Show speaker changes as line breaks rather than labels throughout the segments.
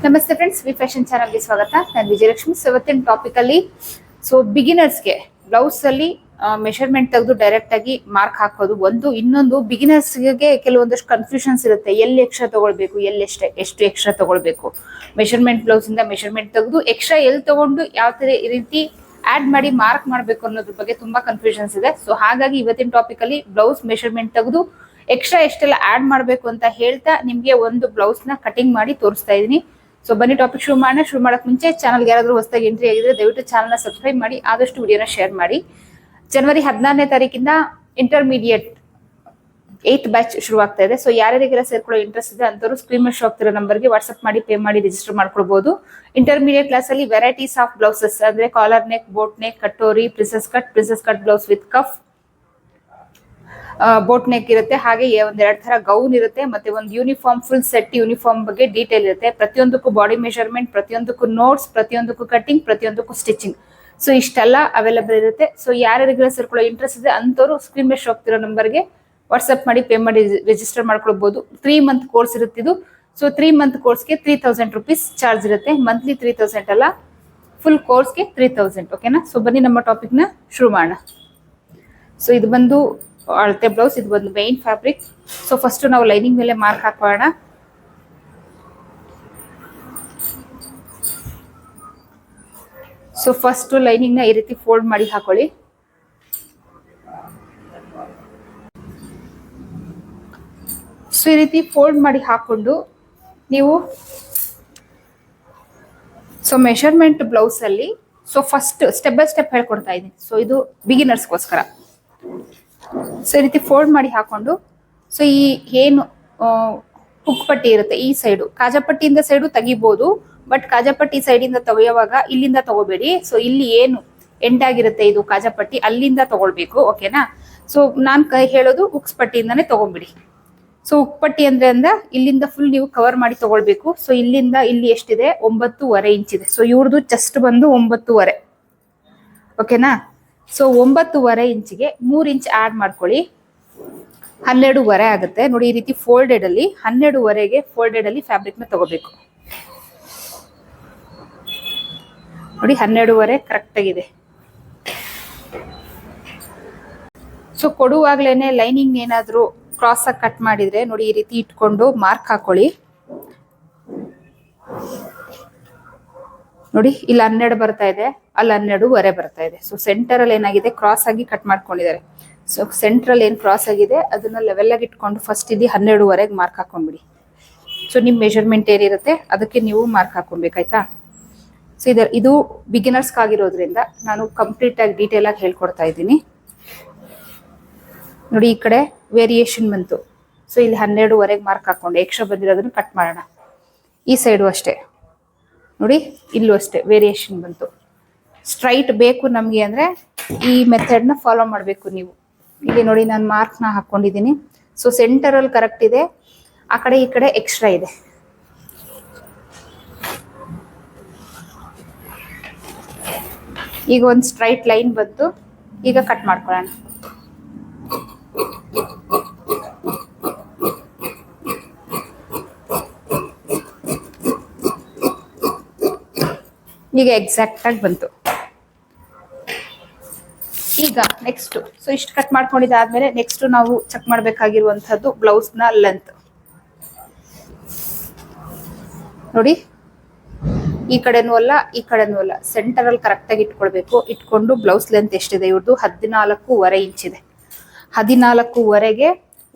ನಮಸ್ತೆ friends, V fashion ಚಾನಲ್ಗೆ ಸ್ವಾಗತ. ನಾನು ವಿಜಯಲಕ್ಷ್ಮಿ. ಇವತ್ತಿನ ಟಾಪಿಕ್ ಅಲ್ಲಿ ಬಿಗಿನರ್ಸ್ಗೆ ಬ್ಲೌಸ್ ಅಲ್ಲಿ ಮೆಷರ್ಮೆಂಟ್ ತೆಗೆದು ಡೈರೆಕ್ಟ್ ಆಗಿ ಮಾರ್ಕ್ ಹಾಕೋದು ಒಂದು. ಇನ್ನೊಂದು, ಬಿಗಿನರ್ಸ್ಗೆ ಕೆಲವೊಂದಷ್ಟು ಕನ್ಫ್ಯೂಷನ್ಸ್ ಇರುತ್ತೆ. ಎಲ್ಲಿ ಎಕ್ಸ್ಟ್ರಾ ತಗೊಳ್ಬೇಕು, ಎಲ್ಲಿ ಎಷ್ಟು ಎಕ್ಸ್ಟ್ರಾ ತಗೊಳ್ಬೇಕು, ಮೆಷರ್ಮೆಂಟ್ ಬ್ಲೌಸ್ ಇಂದ ಮೆಷರ್ಮೆಂಟ್ ತೆಗೆದು ಎಕ್ಸ್ಟ್ರಾ ಎಲ್ಲಿ ತಗೊಂಡು ಯಾವ ತರ ರೀತಿ ಆಡ್ ಮಾಡಿ ಮಾರ್ಕ್ ಮಾಡಬೇಕು ಅನ್ನೋದ್ರ ಬಗ್ಗೆ ತುಂಬಾ ಕನ್ಫ್ಯೂಷನ್ಸ್ ಇದೆ. ಹಾಗಾಗಿ ಇವತ್ತಿನ ಟಾಪಿಕ್ ಅಲ್ಲಿ ಬ್ಲೌಸ್ ಮೆಷರ್ಮೆಂಟ್ ತೆಗೆದು ಎಕ್ಸ್ಟ್ರಾ ಎಷ್ಟೆಲ್ಲ ಆಡ್ ಮಾಡಬೇಕು ಅಂತ ಹೇಳ್ತಾ ನಿಮ್ಗೆ ಒಂದು ಬ್ಲೌಸ್ ನ ಕಟಿಂಗ್ ಮಾಡಿ ತೋರಿಸ್ತಾ ಇದೀನಿ. ಬನ್ನಿ ಟಾಪಿಕ್ ಶುರು ಮಾಡೋಣ. ಶುರು ಮಾಡಕ್ ಮುಂಚೆ ಚಾನಲ್ಗೆ ಯಾರಾದ್ರೂ ಹೊಸದಾಗಿ ಎಂಟ್ರಿ ಆಗಿದ್ರೆ ದಯವಿಟ್ಟು ಚಾನಲ್ನ ಸಬ್ಸ್ಕ್ರೈಬ್ ಮಾಡಿ, ಆದಷ್ಟು ವಿಡಿಯೋನ ಶೇರ್ ಮಾಡಿ. ಜನವರಿ 14ನೇ ತಾರೀಕಿಂದ ಇಂಟರ್ಮೀಡಿಯೇಟ್ 8th ಬ್ಯಾಚ್ ಶುರು ಆಗ್ತಾ ಇದೆ. ಯಾರ್ಯಾರಿಗೆಲ್ಲ ಸೇರ್ಕೊಳ್ಳೋ ಇಂಟ್ರೆಸ್ಟ್ ಇದೆ ಅಂತವರು ಸ್ಕ್ರೀನ್ ಮೇಲೆ ಶೋ ಆಗ್ತಿರೋ ನಂಬರ್ಗೆ ವಾಟ್ಸ್ಆಪ್ ಮಾಡಿ ಪೇ ಮಾಡಿ ರಿಜಿಸ್ಟರ್ ಮಾಡ್ಕೊಳ್ಬಹುದು. ಇಂಟರ್ಮೀಡಿಯೇಟ್ ಕ್ಲಾಸ್ ಅಲ್ಲಿ ವೆರೈಟೀಸ್ ಆಫ್ ಬ್ಲೌಸಸ್ ಅಂದ್ರೆ collar neck, boat neck, katori, princess cut blouse with cuff, boat neck ಇರುತ್ತೆ. ಹಾಗೆ ಒಂದೆರಡು ತರ ಗೌನ್ ಇರುತ್ತೆ. ಮತ್ತೆ ಒಂದು ಯೂನಿಫಾರ್ಮ್, ಫುಲ್ ಸೆಟ್ ಯೂನಿಫಾರ್ಮ್ ಬಗ್ಗೆ ಡೀಟೇಲ್ ಇರುತ್ತೆ. ಪ್ರತಿಯೊಂದಕ್ಕೂ ಬಾಡಿ ಮೆಷರ್ಮೆಂಟ್, ಪ್ರತಿಯೊಂದಕ್ಕೂ ನೋಟ್ಸ್, ಪ್ರತಿಯೊಂದಕ್ಕೂ ಕಟಿಂಗ್, ಪ್ರತಿಯೊಂದಕ್ಕೂ ಸ್ಟಿಚಿಂಗ್. ಇಷ್ಟೆಲ್ಲ ಅವೈಲೇಬಲ್ ಇರುತ್ತೆ. ಯಾರ್ಯಾರಿಗೆಲ್ಲ ಸೇರ್ಕೊಳ್ಳೋ ಇಂಟ್ರೆಸ್ಟ್ ಇದೆ ಅಂತವರು ಸ್ಕ್ರೀನ್ ಮೇಲೆ ಶೋ ಆಗ್ತಿರೋ ನಂಬರ್ಗೆ ವಾಟ್ಸ್ಆಪ್ ಮಾಡಿ ಪೇ ಮಾಡಿ ರಿಜಿಸ್ಟರ್ ಮಾಡ್ಕೊಳ್ಬಹುದು. 3 ಮಂತ್ ಕೋರ್ಸ್ ಇರುತ್ತೆ ಇದು. 3 ಮಂತ್ ಕೋರ್ಸ್ಗೆ 3000 ರುಪೀಸ್ ಚಾರ್ಜ್ ಇರುತ್ತೆ. ಮಂತ್ಲಿ 3000 ಅಲ್ಲ, ಫುಲ್ ಕೋರ್ಸ್ಗೆ 3000. ಓಕೆನಾ? ಬನ್ನಿ ನಮ್ಮ ಟಾಪಿಕ್ ನ ಶುರು ಮಾಡೋಣ. ಇದು ಬಂದು ಅಳತೆ ಬ್ಲೌಸ್, ಇದು ಒಂದು ಮೈನ್ ಫ್ಯಾಬ್ರಿಕ್. ಫಸ್ಟ್ ನಾವು ಲೈನಿಂಗ್ ಮೇಲೆ ಮಾರ್ಕ್ ಹಾಕೋಣ. ಫಸ್ಟ್ ಲೈನಿಂಗ್ ನ ಈ ರೀತಿ ಫೋಲ್ಡ್ ಮಾಡಿ ಹಾಕೊಳ್ಳಿ. ಈ ರೀತಿ ಫೋಲ್ಡ್ ಮಾಡಿ ಹಾಕೊಂಡು ನೀವು ಮೆಷರ್ಮೆಂಟ್ ಬ್ಲೌಸ್ ಅಲ್ಲಿ ಫಸ್ಟ್ ಸ್ಟೆಪ್ ಬೈ ಸ್ಟೆಪ್ ಹೇಳ್ಕೊಡ್ತಾ ಇದ್ದೀನಿ. ಇದು ಬಿಗಿನರ್ಸ್ಗೋಸ್ಕರ. ಈ ರೀತಿ ಫೋಲ್ಡ್ ಮಾಡಿ ಹಾಕೊಂಡು ಈ ಏನು ಹುಕ್ ಪಟ್ಟಿ ಇರುತ್ತೆ ಈ ಸೈಡು, ಕಾಜಾಪಟ್ಟಿಯಿಂದ ಸೈಡು ತೆಗಿಬಹುದು. ಬಟ್ ಕಾಜಾಪಟ್ಟಿ ಸೈಡ್ ಇಂದ ತೆಗೆಯುವಾಗ ಇಲ್ಲಿಂದ ತಗೋಬೇಡಿ. ಇಲ್ಲಿ ಏನು ಎಂಡ್ ಆಗಿರುತ್ತೆ ಇದು ಕಾಜಾಪಟ್ಟಿ, ಅಲ್ಲಿಂದ ತಗೊಳ್ಬೇಕು. ಓಕೆನಾ? ನಾನ್ ಹೇಳೋದು ಹುಕ್ಸ್ ಪಟ್ಟಿಯಿಂದಾನೇ ತಗೊಂಡ್ಬಿಡಿ. ಉಕ್ಪಟ್ಟಿ ಅಂದ್ರೆ ಇಲ್ಲಿಂದ ಫುಲ್ ನೀವು ಕವರ್ ಮಾಡಿ ತಗೊಳ್ಬೇಕು. ಇಲ್ಲಿಂದ ಇಲ್ಲಿ ಎಷ್ಟಿದೆ? 9.5 ಇಂಚ್ ಇದೆ. ಇವ್ರದ್ದು ಚೆಸ್ಟ್ ಬಂದು 9.5. ಓಕೆನಾ? 9.5 ಇಂಚಿಗೆ 3 ಇಂಚ್ ಆಡ್ ಮಾಡ್ಕೊಳ್ಳಿ. 12.5 ಆಗುತ್ತೆ. ನೋಡಿ, ಈ ರೀತಿ ಫೋಲ್ಡೆಡ್ ಅಲ್ಲಿ 12.5ಗೆ ಫೋಲ್ಡೆಡ್ ಅಲ್ಲಿ ಫ್ಯಾಬ್ರಿಕ್ ನ ತಗೋಬೇಕು. ನೋಡಿ, 12.5 ಕರೆಕ್ಟ್ ಆಗಿದೆ. ಕೊಡುವಾಗ್ಲೇನೆ ಲೈನಿಂಗ್ ಏನಾದ್ರು ಕ್ರಾಸ್ ಆಗಿ ಕಟ್ ಮಾಡಿದ್ರೆ ನೋಡಿ, ಈ ರೀತಿ ಇಟ್ಕೊಂಡು ಮಾರ್ಕ್ ಹಾಕೊಳ್ಳಿ. ನೋಡಿ, ಇಲ್ಲಿ 12 ಬರ್ತಾ ಇದೆ, ಅಲ್ಲಿ 12.5 ಬರ್ತಾ ಇದೆ. ಸೆಂಟರ್ ಅಲ್ಲಿ ಏನಾಗಿದೆ, ಕ್ರಾಸ್ ಆಗಿ ಕಟ್ ಮಾಡ್ಕೊಂಡಿದ್ದಾರೆ. ಸೆಂಟ್ರಲ್ ಏನ್ ಕ್ರಾಸ್ ಆಗಿದೆ ಅದನ್ನ ಲೆವೆಲ್ ಆಗಿ ಇಟ್ಕೊಂಡು ಫಸ್ಟ್ ಇಲ್ಲಿ 12.5ಗೆ ಮಾರ್ಕ್ ಹಾಕೊಂಡ್ಬಿಡಿ. ನಿಮ್ ಮೆಷರ್ಮೆಂಟ್ ಏನಿರುತ್ತೆ ಅದಕ್ಕೆ ನೀವು ಮಾರ್ಕ್ ಹಾಕೊಬೇಕಾಯ್ತಾ? ಇದು ಬಿಗಿನರ್ಸ್ ಆಗಿರೋದ್ರಿಂದ ನಾನು ಕಂಪ್ಲೀಟ್ ಆಗಿ ಡೀಟೇಲ್ ಆಗಿ ಹೇಳ್ಕೊಡ್ತಾ ಇದ್ದೀನಿ. ನೋಡಿ, ಈ ಕಡೆ ವೇರಿಯೇಷನ್ ಬಂತು. ಇಲ್ಲಿ 12.5ಗೆ ಮಾರ್ಕ್ ಹಾಕೊಂಡು ಎಕ್ಸ್ಟ್ರಾ ಬಂದಿರೋದನ್ನ ಕಟ್ ಮಾಡೋಣ. ಈ ಸೈಡು ಅಷ್ಟೇ. ನೋಡಿ, ಇಲ್ಲೂ ಅಷ್ಟೇ ವೇರಿಯೇಷನ್ ಬಂತು. ಸ್ಟ್ರೈಟ್ ಬೇಕು ನಮ್ಗೆ ಅಂದ್ರೆ ಈ ಮೆಥಡ್ ನ ಫಾಲೋ ಮಾಡ್ಬೇಕು ನೀವು. ಇಲ್ಲಿ ನೋಡಿ, ನಾನು ಮಾರ್ಕ್ ನ ಹಾಕೊಂಡಿದ್ದೀನಿ. ಸೆಂಟರ್ ಅಲ್ಲಿ ಕರೆಕ್ಟ್ ಇದೆ, ಆ ಕಡೆ ಈ ಕಡೆ ಎಕ್ಸ್ಟ್ರಾ ಇದೆ. ಈಗ ಒಂದು ಸ್ಟ್ರೈಟ್ ಲೈನ್ ಬಂತು. ಈಗ ಕಟ್ ಮಾಡ್ಕೊಳ್ಳೋಣ. ಈಗ ಎಕ್ಸಾಕ್ಟ್ ಆಗಿ ಬಂತು. ಈಗ ನೆಕ್ಸ್ಟ್ ಇಷ್ಟು ಕಟ್ ಮಾಡ್ಕೊಂಡಿದ್ದಾದ್ಮೇಲೆ ನೆಕ್ಸ್ಟ್ ನಾವು ಚೆಕ್ ಮಾಡ್ಬೇಕಾಗಿರುವಂತದ್ದು ಬ್ಲೌಸ್ ನ ಲೆಂತ್. ನೋಡಿ, ಈ ಕಡೆನೂ ಅಲ್ಲ ಈ ಕಡೆನೂ ಅಲ್ಲ, ಸೆಂಟರ್ ಅಲ್ಲಿ ಕರೆಕ್ಟ್ ಆಗಿ ಇಟ್ಕೊಳ್ಬೇಕು. ಇಟ್ಕೊಂಡು ಬ್ಲೌಸ್ ಲೆಂತ್ ಎಷ್ಟಿದೆ ಇವ್ರದ್ದು? 14.5 ಇಂಚ್ ಇದೆ. 14.5ಗೆ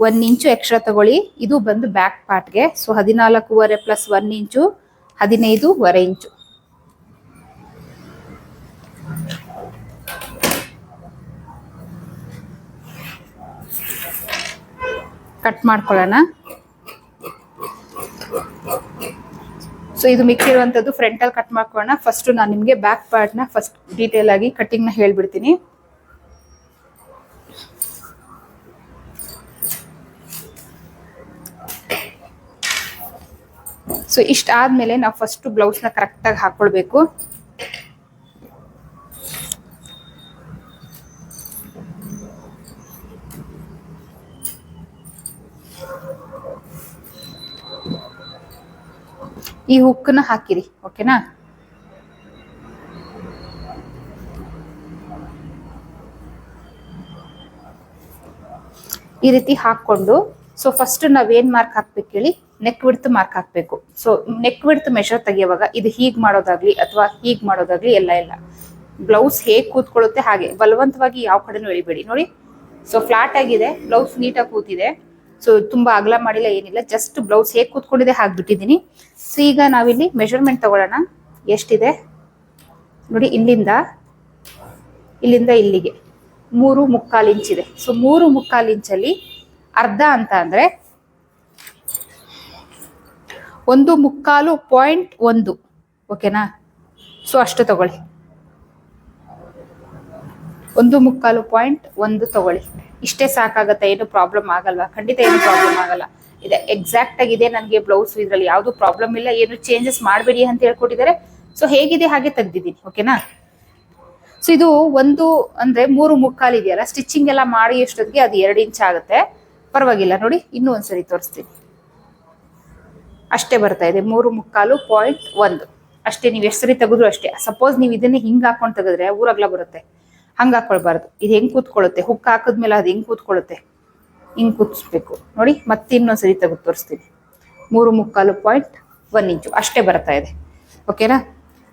1 ಇಂಚು ಎಕ್ಸ್ಟ್ರಾ ತಗೊಳ್ಳಿ. ಇದು ಬಂದು ಬ್ಯಾಕ್ ಪಾರ್ಟ್ಗೆ. 14.5 ಪ್ಲಸ್ 1 ಇಂಚು 15.5 ಇಂಚು. ಕಟ್ ಮಾಡ್ಕೊಳ್ಳೋಣ. ಇದು ಮಿಕ್ಕಿರುವಂತದ್ದು ಫ್ರಂಟ್ ಅಲ್ಲಿ ಕಟ್ ಮಾಡ್ಕೊಳ್ಳೋಣ. ಫಸ್ಟ್ ನಾನು ನಿಮ್ಗೆ ಬ್ಯಾಕ್ ಪಾರ್ಟ್ ನ ಫಸ್ಟ್ ಡೀಟೇಲ್ ಆಗಿ ಕಟಿಂಗ್ ನ ಹೇಳ್ಬಿಡ್ತೀನಿ. ಇಷ್ಟ ಆದ್ಮೇಲೆ ನಾವು ಫಸ್ಟ್ ಬ್ಲೌಸ್ ನ ಕರೆಕ್ಟ್ ಆಗಿ ಹಾಕೊಳ್ಬೇಕು. ಈ ಹುಕ್ಕನ್ನ ಹಾಕಿರಿ. ಓಕೆನಾ? ಈ ರೀತಿ ಹಾಕೊಂಡು ಸೊ ಫಸ್ಟ್ ನಾವೇನ್ ಮಾರ್ಕ್ ಹಾಕ್ಬೇಕು ಹೇಳಿ, ನೆಕ್ ವಿಡ್ತ್ ಮಾರ್ಕ್ ಹಾಕ್ಬೇಕು. ಸೊ ನೆಕ್ ವಿಡ್ತ್ ಮೆಷರ್ ತೆಗಿಯುವಾಗ ಇದು ಹೀಗ್ ಮಾಡೋದಾಗ್ಲಿ ಅಥವಾ ಹೀಗ್ ಮಾಡೋದಾಗ್ಲಿ ಎಲ್ಲ ಇಲ್ಲ. ಬ್ಲೌಸ್ ಹೇಗ್ ಕೂತ್ಕೊಳ್ಳುತ್ತೆ ಹಾಗೆ, ಬಲವಂತವಾಗಿ ಯಾವ ಕಡೆನೂ ಎಳಿಬೇಡಿ. ನೋಡಿ, ಸೊ ಫ್ಲಾಟ್ ಆಗಿದೆ, ಬ್ಲೌಸ್ ನೀಟಾಗಿ ಕೂತಿದೆ. ಸೊ ತುಂಬಾ ಅಗಲ ಮಾಡಿಲ್ಲ, ಏನಿಲ್ಲ, ಜಸ್ಟ್ ಬ್ಲೌಸ್ ಹೇಗ್ ಕೂತ್ಕೊಂಡಿದೆ ಹಾಗೆ ಬಿಟ್ಟಿದ್ದೀನಿ. ಸೊ ಈಗ ನಾವಿಲ್ಲಿ ಮೆಷರ್ಮೆಂಟ್ ತಗೊಳ್ಳೋಣ. ಎಷ್ಟಿದೆ ನೋಡಿ, ಇಲ್ಲಿಂದ ಇಲ್ಲಿಗೆ 3.25 ಇಂಚ್ ಇದೆ. ಸೊ 3.25 ಇಂಚಲ್ಲಿ ಅರ್ಧ ಅಂತ ಅಂದ್ರೆ 1.25.1. ಓಕೆನಾ? ಸೊ ಅಷ್ಟು ತಗೊಳ್ಳಿ, 1.25.1 ತಗೊಳ್ಳಿ. ಇಷ್ಟೇ ಸಾಕಾಗತ್ತೆ, ಏನು ಪ್ರಾಬ್ಲಮ್ ಆಗಲ್ವಾ? ಖಂಡಿತ ಏನು ಪ್ರಾಬ್ಲಮ್ ಆಗಲ್ಲ. ಇದೆ ಎಕ್ಸಾಕ್ಟ್ ಆಗಿದೆ ನನಗೆ ಬ್ಲೌಸ್, ಇದ್ರಲ್ಲಿ ಯಾವ್ದು ಪ್ರಾಬ್ಲಮ್ ಇಲ್ಲ, ಏನು ಚೇಂಜಸ್ ಮಾಡಬೇಡಿ ಅಂತ ಹೇಳ್ಕೊಟ್ಟಿದ್ದಾರೆ. ಸೊ ಹೇಗಿದೆ ಹಾಗೆ ತೆಗ್ದಿದ್ದೀನಿ. ಓಕೆನಾ? ಸೊ ಇದು ಒಂದು ಅಂದ್ರೆ 3.25 ಇದೆಯಲ್ಲ, ಸ್ಟಿಚಿಂಗ್ ಎಲ್ಲ ಮಾಡಿ ಎಷ್ಟೊತ್ತಿಗೆ ಅದು 2 ಇಂಚ್ ಆಗುತ್ತೆ. ಪರವಾಗಿಲ್ಲ, ನೋಡಿ ಇನ್ನೂ ಒಂದ್ಸರಿ ತೋರಿಸ್ತೀನಿ. ಅಷ್ಟೇ ಬರ್ತಾ ಇದೆ, 3.25.1 ಅಷ್ಟೇ. ನೀವು ಎಷ್ಟು ಸರಿ ತೆಗೆದ್ರು ಅಷ್ಟೇ. ಸಪೋಸ್ ನೀವು ಇದನ್ನೇ ಹಿಂಗ್ ಹಾಕೊಂಡು ತೆಗೆದ್ರೆ ಊರಗ್ಲ ಬರುತ್ತೆ, ಹಂಗ ಹಾಕೊಳ್ಬಾರ್ದು. ಇದು ಹೆಂಗ್ ಕೂತ್ಕೊಳ್ಳುತ್ತೆ, ಹುಕ್ ಹಾಕಿದ್ಮೇಲೆ ಅದು ಹೆಂಗ್ ಕೂತ್ಕೊಳ್ಳುತ್ತೆ, ಹಿಂಗ್ ಕೂತ್ಸ್ಬೇಕು. ನೋಡಿ, ಮತ್ತೆ ಇನ್ನೊಂದ್ಸರಿ ತೆಗೆದು ತೋರಿಸ್ತೀನಿ. 3.25.1 ಇಂಚು ಅಷ್ಟೇ ಬರ್ತಾ ಇದೆ. ಓಕೆನಾ?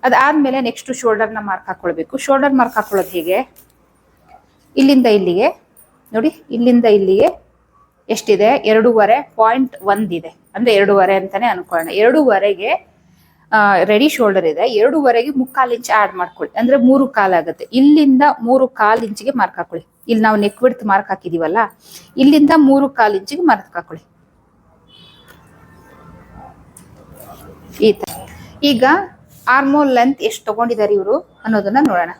ಅದಾದ್ಮೇಲೆ ನೆಕ್ಸ್ಟ್ ಶೋಲ್ಡರ್ನ ಮಾರ್ಕ್ ಹಾಕೊಳ್ಬೇಕು. ಶೋಲ್ಡರ್ ಮಾರ್ಕ್ ಹಾಕೊಳ್ಳೋದು ಹೇಗೆ, ಇಲ್ಲಿಂದ ಇಲ್ಲಿಗೆ ನೋಡಿ, ಇಲ್ಲಿಂದ ಇಲ್ಲಿಗೆ ಎಷ್ಟಿದೆ, 2.5.1 ಇದೆ. ಅಂದ್ರೆ 2.5 ಅಂತಾನೆ ಅನ್ಕೊಳ್ಳೋಣ. 2.5ಗೆ ರೆಡಿ ಶೋಲ್ಡರ್ ಇದೆ, 2.5ಗೆ 3/4 ಇಂಚ್ ಆಡ್ ಮಾಡ್ಕೊಳ್ಳಿ, ಅಂದ್ರೆ 3/4 ಆಗುತ್ತೆ. ಇಲ್ಲಿಂದ 3/4 ಇಂಚಿಗೆ ಮಾರ್ಕ್ ಹಾಕೊಳ್ಳಿ. ಇಲ್ಲಿ ನಾವು ನೆಕ್ ವಿಡ್ತ್ ಮಾರ್ಕ್ ಹಾಕಿದೀವಲ್ಲ, ಇಲ್ಲಿಂದ 3/4 ಇಂಚಿಗೆ ಮಾರ್ಕ್ ಹಾಕೊಳ್ಳಿ. ಈ ತರ. ಈಗ ಆರ್ಮೋಲ್ ಲೆಂತ್ ಎಷ್ಟು ತಗೊಂಡಿದ್ದಾರೆ ಇವರು ಅನ್ನೋದನ್ನ ನೋಡೋಣ.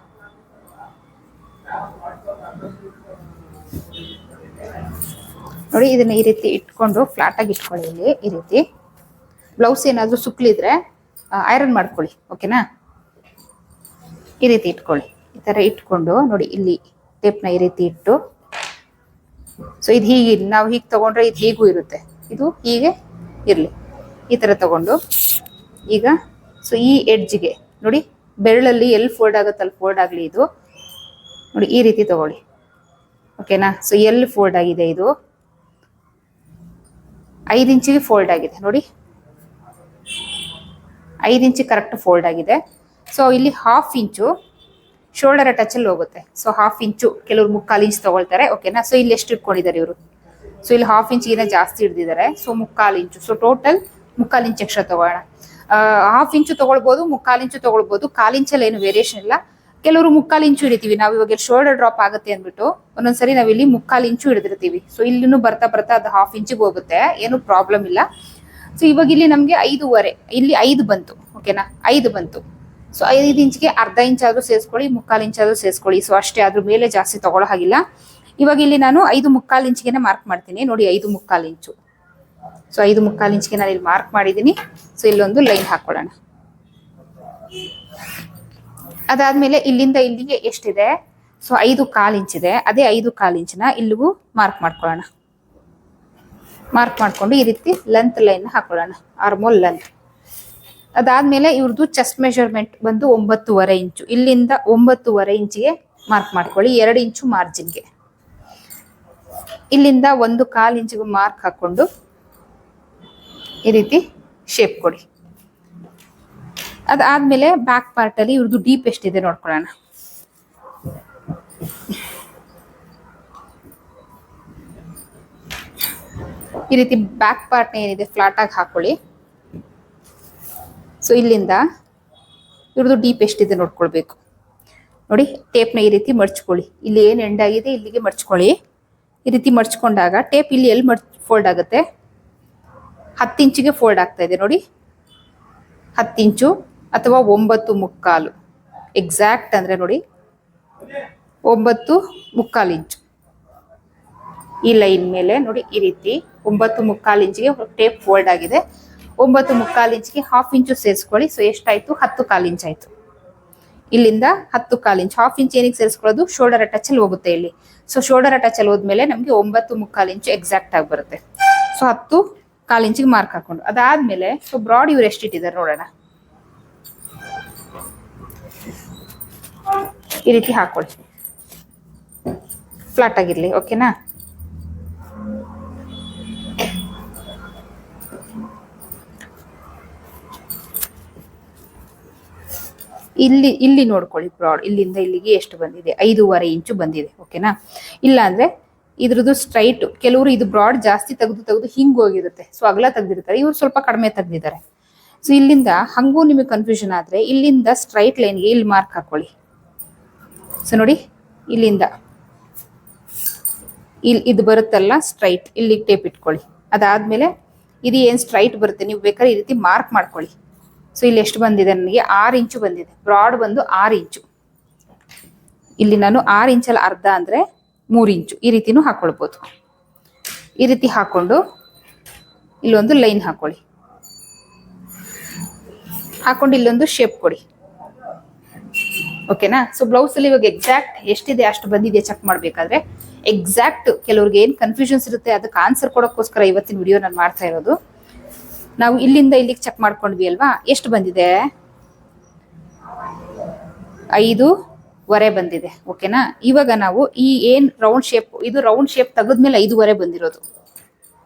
ನೋಡಿ, ಇದನ್ನ ಈ ರೀತಿ ಇಟ್ಕೊಂಡು ಫ್ಲಾಟ್ ಆಗಿ ಇಟ್ಕೊಳ್ಳಿ. ಇಲ್ಲಿ ಈ ರೀತಿ ಬ್ಲೌಸ್ ಏನಾದ್ರೂ ಸುಕ್ಲಿದ್ರೆ ಐರನ್ ಮಾಡ್ಕೊಳ್ಳಿ. ಓಕೆನಾ? ಈ ರೀತಿ ಇಟ್ಕೊಳ್ಳಿ. ಈ ತರ ಇಟ್ಕೊಂಡು ನೋಡಿ, ಇಲ್ಲಿ ಟೇಪ್ನ ಈ ರೀತಿ ಇಟ್ಟು, ಸೊ ಇದು ಹೀಗೆ ನಾವು ಹೀಗೆ ತಗೊಂಡ್ರೆ ಇದು ಹೀಗೂ ಇರುತ್ತೆ, ಇದು ಹೀಗೆ ಇರ್ಲಿ. ಈ ತರ ತಗೊಂಡು ಈಗ ಸೊ ಈ ಎಡ್ಜ್ಗೆ ನೋಡಿ, ಬೆರಳಲ್ಲಿ ಎಲ್ಲಿ ಫೋಲ್ಡ್ ಆಗುತ್ತೆ ಅಲ್ಲಿ ಫೋಲ್ಡ್ ಆಗಲಿ. ಇದು ನೋಡಿ, ಈ ರೀತಿ ತಗೊಳ್ಳಿ. ಓಕೆನಾ? ಸೊ ಎಲ್ಲಿ ಫೋಲ್ಡ್ ಆಗಿದೆ, ಇದು 5 ಇಂಚಿಗೆ ಫೋಲ್ಡ್ ಆಗಿದೆ. ನೋಡಿ, 5 ಇಂಚಿ ಕರೆಕ್ಟ್ ಫೋಲ್ಡ್ ಆಗಿದೆ. ಸೊ ಇಲ್ಲಿ 1/2 ಇಂಚು ಶೋಲ್ಡರ್ ಟಚ್ ಅಲ್ಲಿ ಹೋಗುತ್ತೆ. ಸೊ 1/2 ಇಂಚು, ಕೆಲವರು 3/4 ಇಂಚ್ ತಗೊಳ್ತಾರೆ. ಓಕೆನಾ? ಸೊ ಇಲ್ಲಿ ಎಷ್ಟು ಇಟ್ಕೊಂಡಿದ್ದಾರೆ ಇವರು, ಸೊ ಇಲ್ಲಿ 1/2 ಇಂಚಿಗಿನ ಜಾಸ್ತಿ ಹಿಡ್ದಿದ್ದಾರೆ. ಸೊ 3/4 ಇಂಚು. ಸೊ ಟೋಟಲ್ 3/4 ಇಂಚ್ ಎಕ್ಸ್ಟ್ರಾ ತಗೋಣ. 1/2 ಇಂಚು ತಗೊಳ್ಬಹುದು, 3/4 ಇಂಚು ತಗೊಳ್ಬಹುದು. 1/4 ಇಂಚಲ್ಲಿ ಏನು ವೇರಿಯೇಷನ್ ಇಲ್ಲ. ಕೆಲವರು 3/4 ಇಂಚು ಹಿಡಿತೀವಿ ನಾವು. ಇವಾಗ ಶೋಲ್ಡರ್ ಡ್ರಾಪ್ ಆಗುತ್ತೆ ಅಂದ್ಬಿಟ್ಟು ಒಂದೊಂದ್ಸರಿ ನಾವು ಇಲ್ಲಿ 3/4 ಇಂಚು ಹಿಡಿದಿರ್ತೀವಿ. ಸೊ ಇಲ್ಲಿನೂ ಬರ್ತಾ ಬರ್ತಾ ಅದು 1/2 ಇಂಚಿಗೆ ಹೋಗುತ್ತೆ, ಏನು ಪ್ರಾಬ್ಲಮ್ ಇಲ್ಲ. ಸೊ ಇವಾಗ ಇಲ್ಲಿ ನಮ್ಗೆ 5.5, ಇಲ್ಲಿ 5 ಬಂತು. ಓಕೆನಾ? 5 ಬಂತು. ಸೊ 5 ಇಂಚ್ಗೆ ಅರ್ಧ ಇಂಚ್ ಆದ್ರೂ ಸೇರಿಸ್ಕೊಳ್ಳಿ, 3/4 ಇಂಚ್ ಆದ್ರೂ ಸೇರಿಸ್ಕೊಳ್ಳಿ. ಸೊ ಅಷ್ಟೇ, ಅದ್ರ ಮೇಲೆ ಜಾಸ್ತಿ ತಗೊಳ್ಳೋ ಹಾಗಿಲ್ಲ. ಇವಾಗ ಇಲ್ಲಿ ನಾನು 5.25 ಇಂಚಿಗೆ ಮಾರ್ಕ್ ಮಾಡ್ತೀನಿ. ನೋಡಿ, 5.25 ಇಂಚು. ಸೊ 5.25 ಇಂಚ್ಗೆ ನಾನು ಇಲ್ಲಿ ಮಾರ್ಕ್ ಮಾಡಿದ್ದೀನಿ. ಸೊ ಇಲ್ಲೊಂದು ಲೈನ್ ಹಾಕೊಳ್ಳೋಣ. ಅದಾದ್ಮೇಲೆ ಇಲ್ಲಿಂದ ಇಲ್ಲಿಗೆ ಎಷ್ಟಿದೆ, ಸೊ 5.25 ಇಂಚ್ ಇದೆ. ಅದೇ 5.25 ಇಂಚನ್ನ ಇಲ್ಲಿಗೂ ಮಾರ್ಕ್ ಮಾಡ್ಕೊಳ್ಳೋಣ. ಮಾರ್ಕ್ ಮಾಡ್ಕೊಂಡು ಈ ರೀತಿ ಲೆಂತ್ ಲೈನ್ ಹಾಕೊಳ್ಳೋಣ, ಆರ್ಮೋಲ್ ಲೆಂತ್. ಅದಾದ್ಮೇಲೆ ಇವ್ರದ್ದು ಚೆಸ್ಟ್ ಮೆಷರ್ಮೆಂಟ್ ಬಂದು 9.5 ಇಂಚು. ಇಲ್ಲಿಂದ 9.5 ಇಂಚಿಗೆ ಮಾರ್ಕ್ ಮಾಡ್ಕೊಳ್ಳಿ, 2 ಇಂಚು ಮಾರ್ಜಿನ್ಗೆ. ಇಲ್ಲಿಂದ 1/4 ಇಂಚಿಗೆ ಮಾರ್ಕ್ ಹಾಕೊಂಡು ಈ ರೀತಿ ಶೇಪ್ ಕೊಡಿ. ಅದಾದ್ಮೇಲೆ ಬ್ಯಾಕ್ ಪಾರ್ಟ್ ಅಲ್ಲಿ ಇವ್ರದ್ದು ಡೀಪ್ ಎಷ್ಟಿದೆ ನೋಡ್ಕೊಳ್ಳೋಣ. ಈ ರೀತಿ ಬ್ಯಾಕ್ ಪಾರ್ಟ್ ಏನಿದೆ ಫ್ಲಾಟ್ ಆಗಿ ಹಾಕೊಳ್ಳಿ. ಸೊ ಇಲ್ಲಿಂದ ಇವ್ರದ್ದು ಡೀಪ್ ಎಷ್ಟಿದೆ ನೋಡ್ಕೊಳ್ಬೇಕು. ನೋಡಿ, ಟೇಪ್ನ ಈ ರೀತಿ ಮಡ್ಚ್ಕೊಳ್ಳಿ. ಇಲ್ಲಿ ಏನು ಎಂಡ್ ಆಗಿದೆ ಇಲ್ಲಿಗೆ ಮಡ್ಚ್ಕೊಳ್ಳಿ. ಈ ರೀತಿ ಮಡ್ಚ್ಕೊಂಡಾಗ ಟೇಪ್ ಇಲ್ಲಿ ಎಲ್ಲಿ ಫೋಲ್ಡ್ ಆಗುತ್ತೆ, 10 ಇಂಚಿಗೆ ಫೋಲ್ಡ್ ಆಗ್ತಾ ಇದೆ. ನೋಡಿ, 10 ಇಂಚು ಅಥವಾ 9.25 ಎಕ್ಸಾಕ್ಟ್ ಅಂದ್ರೆ ನೋಡಿ 9.25 ಇಂಚು. ಈ ಲೈನ್ ಮೇಲೆ ನೋಡಿ, ಈ ರೀತಿ 9.25 ಇಂಚಿಗೆ ಟೇಪ್ ಫೋಲ್ಡ್ ಆಗಿದೆ. 9.25 ಇಂಚಿಗೆ 1/2 ಇಂಚು ಸೇರಿಸ್ಕೊಳ್ಳಿ. ಸೊ ಎಷ್ಟಾಯ್ತು, 10.25 ಇಂಚ್ ಆಯ್ತು. ಇಲ್ಲಿಂದ 10.25 ಇಂಚ್. 1/2 ಇಂಚ್ ಏನಕ್ಕೆ ಸೇರಿಸ್ಕೊಳ್ಳೋದು, ಶೋಲ್ಡರ್ ಟಚ್ ಅಲ್ಲಿ ಹೋಗುತ್ತೆ ಇಲ್ಲಿ. ಸೊ ಶೋಲ್ಡರ್ ಟಚ್ ಅಲ್ಲಿ ಹೋದ್ಮೇಲೆ ನಮ್ಗೆ 9.25 ಇಂಚು ಎಕ್ಸಾಕ್ಟ್ ಆಗಿ ಬರುತ್ತೆ. ಸೊ 10 1/4 ಇಂಚಿಗೆ ಮಾರ್ಕ್ ಹಾಕೊಂಡು ಅದಾದ್ಮೇಲೆ ಸೊ ಬ್ರಾಡ್ ಇವ್ರು ಎಷ್ಟು ಇಟ್ಟಿದ್ದಾರೆ ನೋಡೋಣ. ಈ ರೀತಿ ಹಾಕೊಳ್ಳಿ, ಫ್ಲಾಟ್ ಆಗಿರ್ಲಿ. ಓಕೆನಾ? ಇಲ್ಲಿ ನೋಡ್ಕೊಳ್ಳಿ, ಬ್ರಾಡ್ ಇಲ್ಲಿಂದ ಇಲ್ಲಿಗೆ ಎಷ್ಟು ಬಂದಿದೆ, 5.5 ಇಂಚು ಬಂದಿದೆ. ಓಕೆನಾ? ಇಲ್ಲ ಅಂದ್ರೆ ಇದ್ರದ್ದು ಸ್ಟ್ರೈಟ್, ಕೆಲವರು ಇದು ಬ್ರಾಡ್ ಜಾಸ್ತಿ ತೆಗೆದು ಹಿಂಗ್ ಹೋಗಿರುತ್ತೆ, ಸೊ ಅಗಲ ತೆಗ್ದಿರ್ತಾರೆ, ಇವ್ರು ಸ್ವಲ್ಪ ಕಡಿಮೆ ತೆಗ್ದಿದ್ದಾರೆ. ಸೊ ಇಲ್ಲಿಂದ ಹಂಗೂ ನಿಮಗೆ ಕನ್ಫ್ಯೂಷನ್ ಆದ್ರೆ ಇಲ್ಲಿಂದ ಸ್ಟ್ರೈಟ್ ಲೈನ್ಗೆ ಇಲ್ಲಿ ಮಾರ್ಕ್ ಹಾಕೊಳ್ಳಿ. ಸೊ ನೋಡಿ, ಇಲ್ಲಿಂದ ಇದು ಬರುತ್ತಲ್ಲ ಸ್ಟ್ರೈಟ್, ಇಲ್ಲಿಗೆ ಟೇಪ್ ಇಟ್ಕೊಳ್ಳಿ. ಅದಾದ್ಮೇಲೆ ಇದು ಏನ್ ಸ್ಟ್ರೈಟ್ ಬರುತ್ತೆ ನೀವು ಬೇಕಾದ್ರೆ ಈ ರೀತಿ ಮಾರ್ಕ್ ಮಾಡ್ಕೊಳ್ಳಿ. ಸೊ ಇಲ್ಲಿ ಎಷ್ಟು ಬಂದಿದೆ ನನಗೆ, 6 ಇಂಚು ಬಂದಿದೆ. ಬ್ರಾಡ್ ಬಂದು 6 ಇಂಚು. ಇಲ್ಲಿ ನಾನು 6 ಇಂಚಲ್ಲಿ ಅರ್ಧ ಅಂದ್ರೆ 3 ಇಂಚು. ಈ ರೀತಿನೂ ಹಾಕೊಳ್ಬೋದು. ಈ ರೀತಿ ಹಾಕೊಂಡು ಇಲ್ಲೊಂದು ಲೈನ್ ಹಾಕೊಳ್ಳಿ, ಹಾಕೊಂಡು ಇಲ್ಲೊಂದು ಶೇಪ್ ಕೊಡಿ. ಓಕೆನಾ? ಸೊ ಬ್ಲೌಸ್ ಅಲ್ಲಿ ಇವಾಗ ಎಕ್ಸಾಕ್ಟ್ ಎಷ್ಟಿದೆ ಅಷ್ಟು ಬಂದಿದೆ ಚೆಕ್ ಮಾಡ್ಬೇಕಾದ್ರೆ ಎಕ್ಸಾಕ್ಟ್ ಕೆಲವ್ರಿಗೆ ಏನ್ ಕನ್ಫ್ಯೂಷನ್ಸ್ ಇರುತ್ತೆ ಅದಕ್ಕೆ ಆನ್ಸರ್ ಕೊಡೋಕ್ಕೋಸ್ಕರ ಇವತ್ತಿನ ವಿಡಿಯೋ ನಾನು ಮಾಡ್ತಾ ಇರೋದು. ನಾವು ಇಲ್ಲಿಂದ ಇಲ್ಲಿಗೆ ಚೆಕ್ ಮಾಡ್ಕೊಂಡ್ವಿ ಅಲ್ವಾ, ಎಷ್ಟು ಬಂದಿದೆ, 5.25 ಬಂದಿದೆ. ಓಕೆನಾ? ಇವಾಗ ನಾವು ಈ ಏನ್ ರೌಂಡ್ ಶೇಪ್, ಇದು ರೌಂಡ್ ಶೇಪ್ ತೆಗೆದ್ಮೇಲೆ 5.25 ಬಂದಿರೋದು.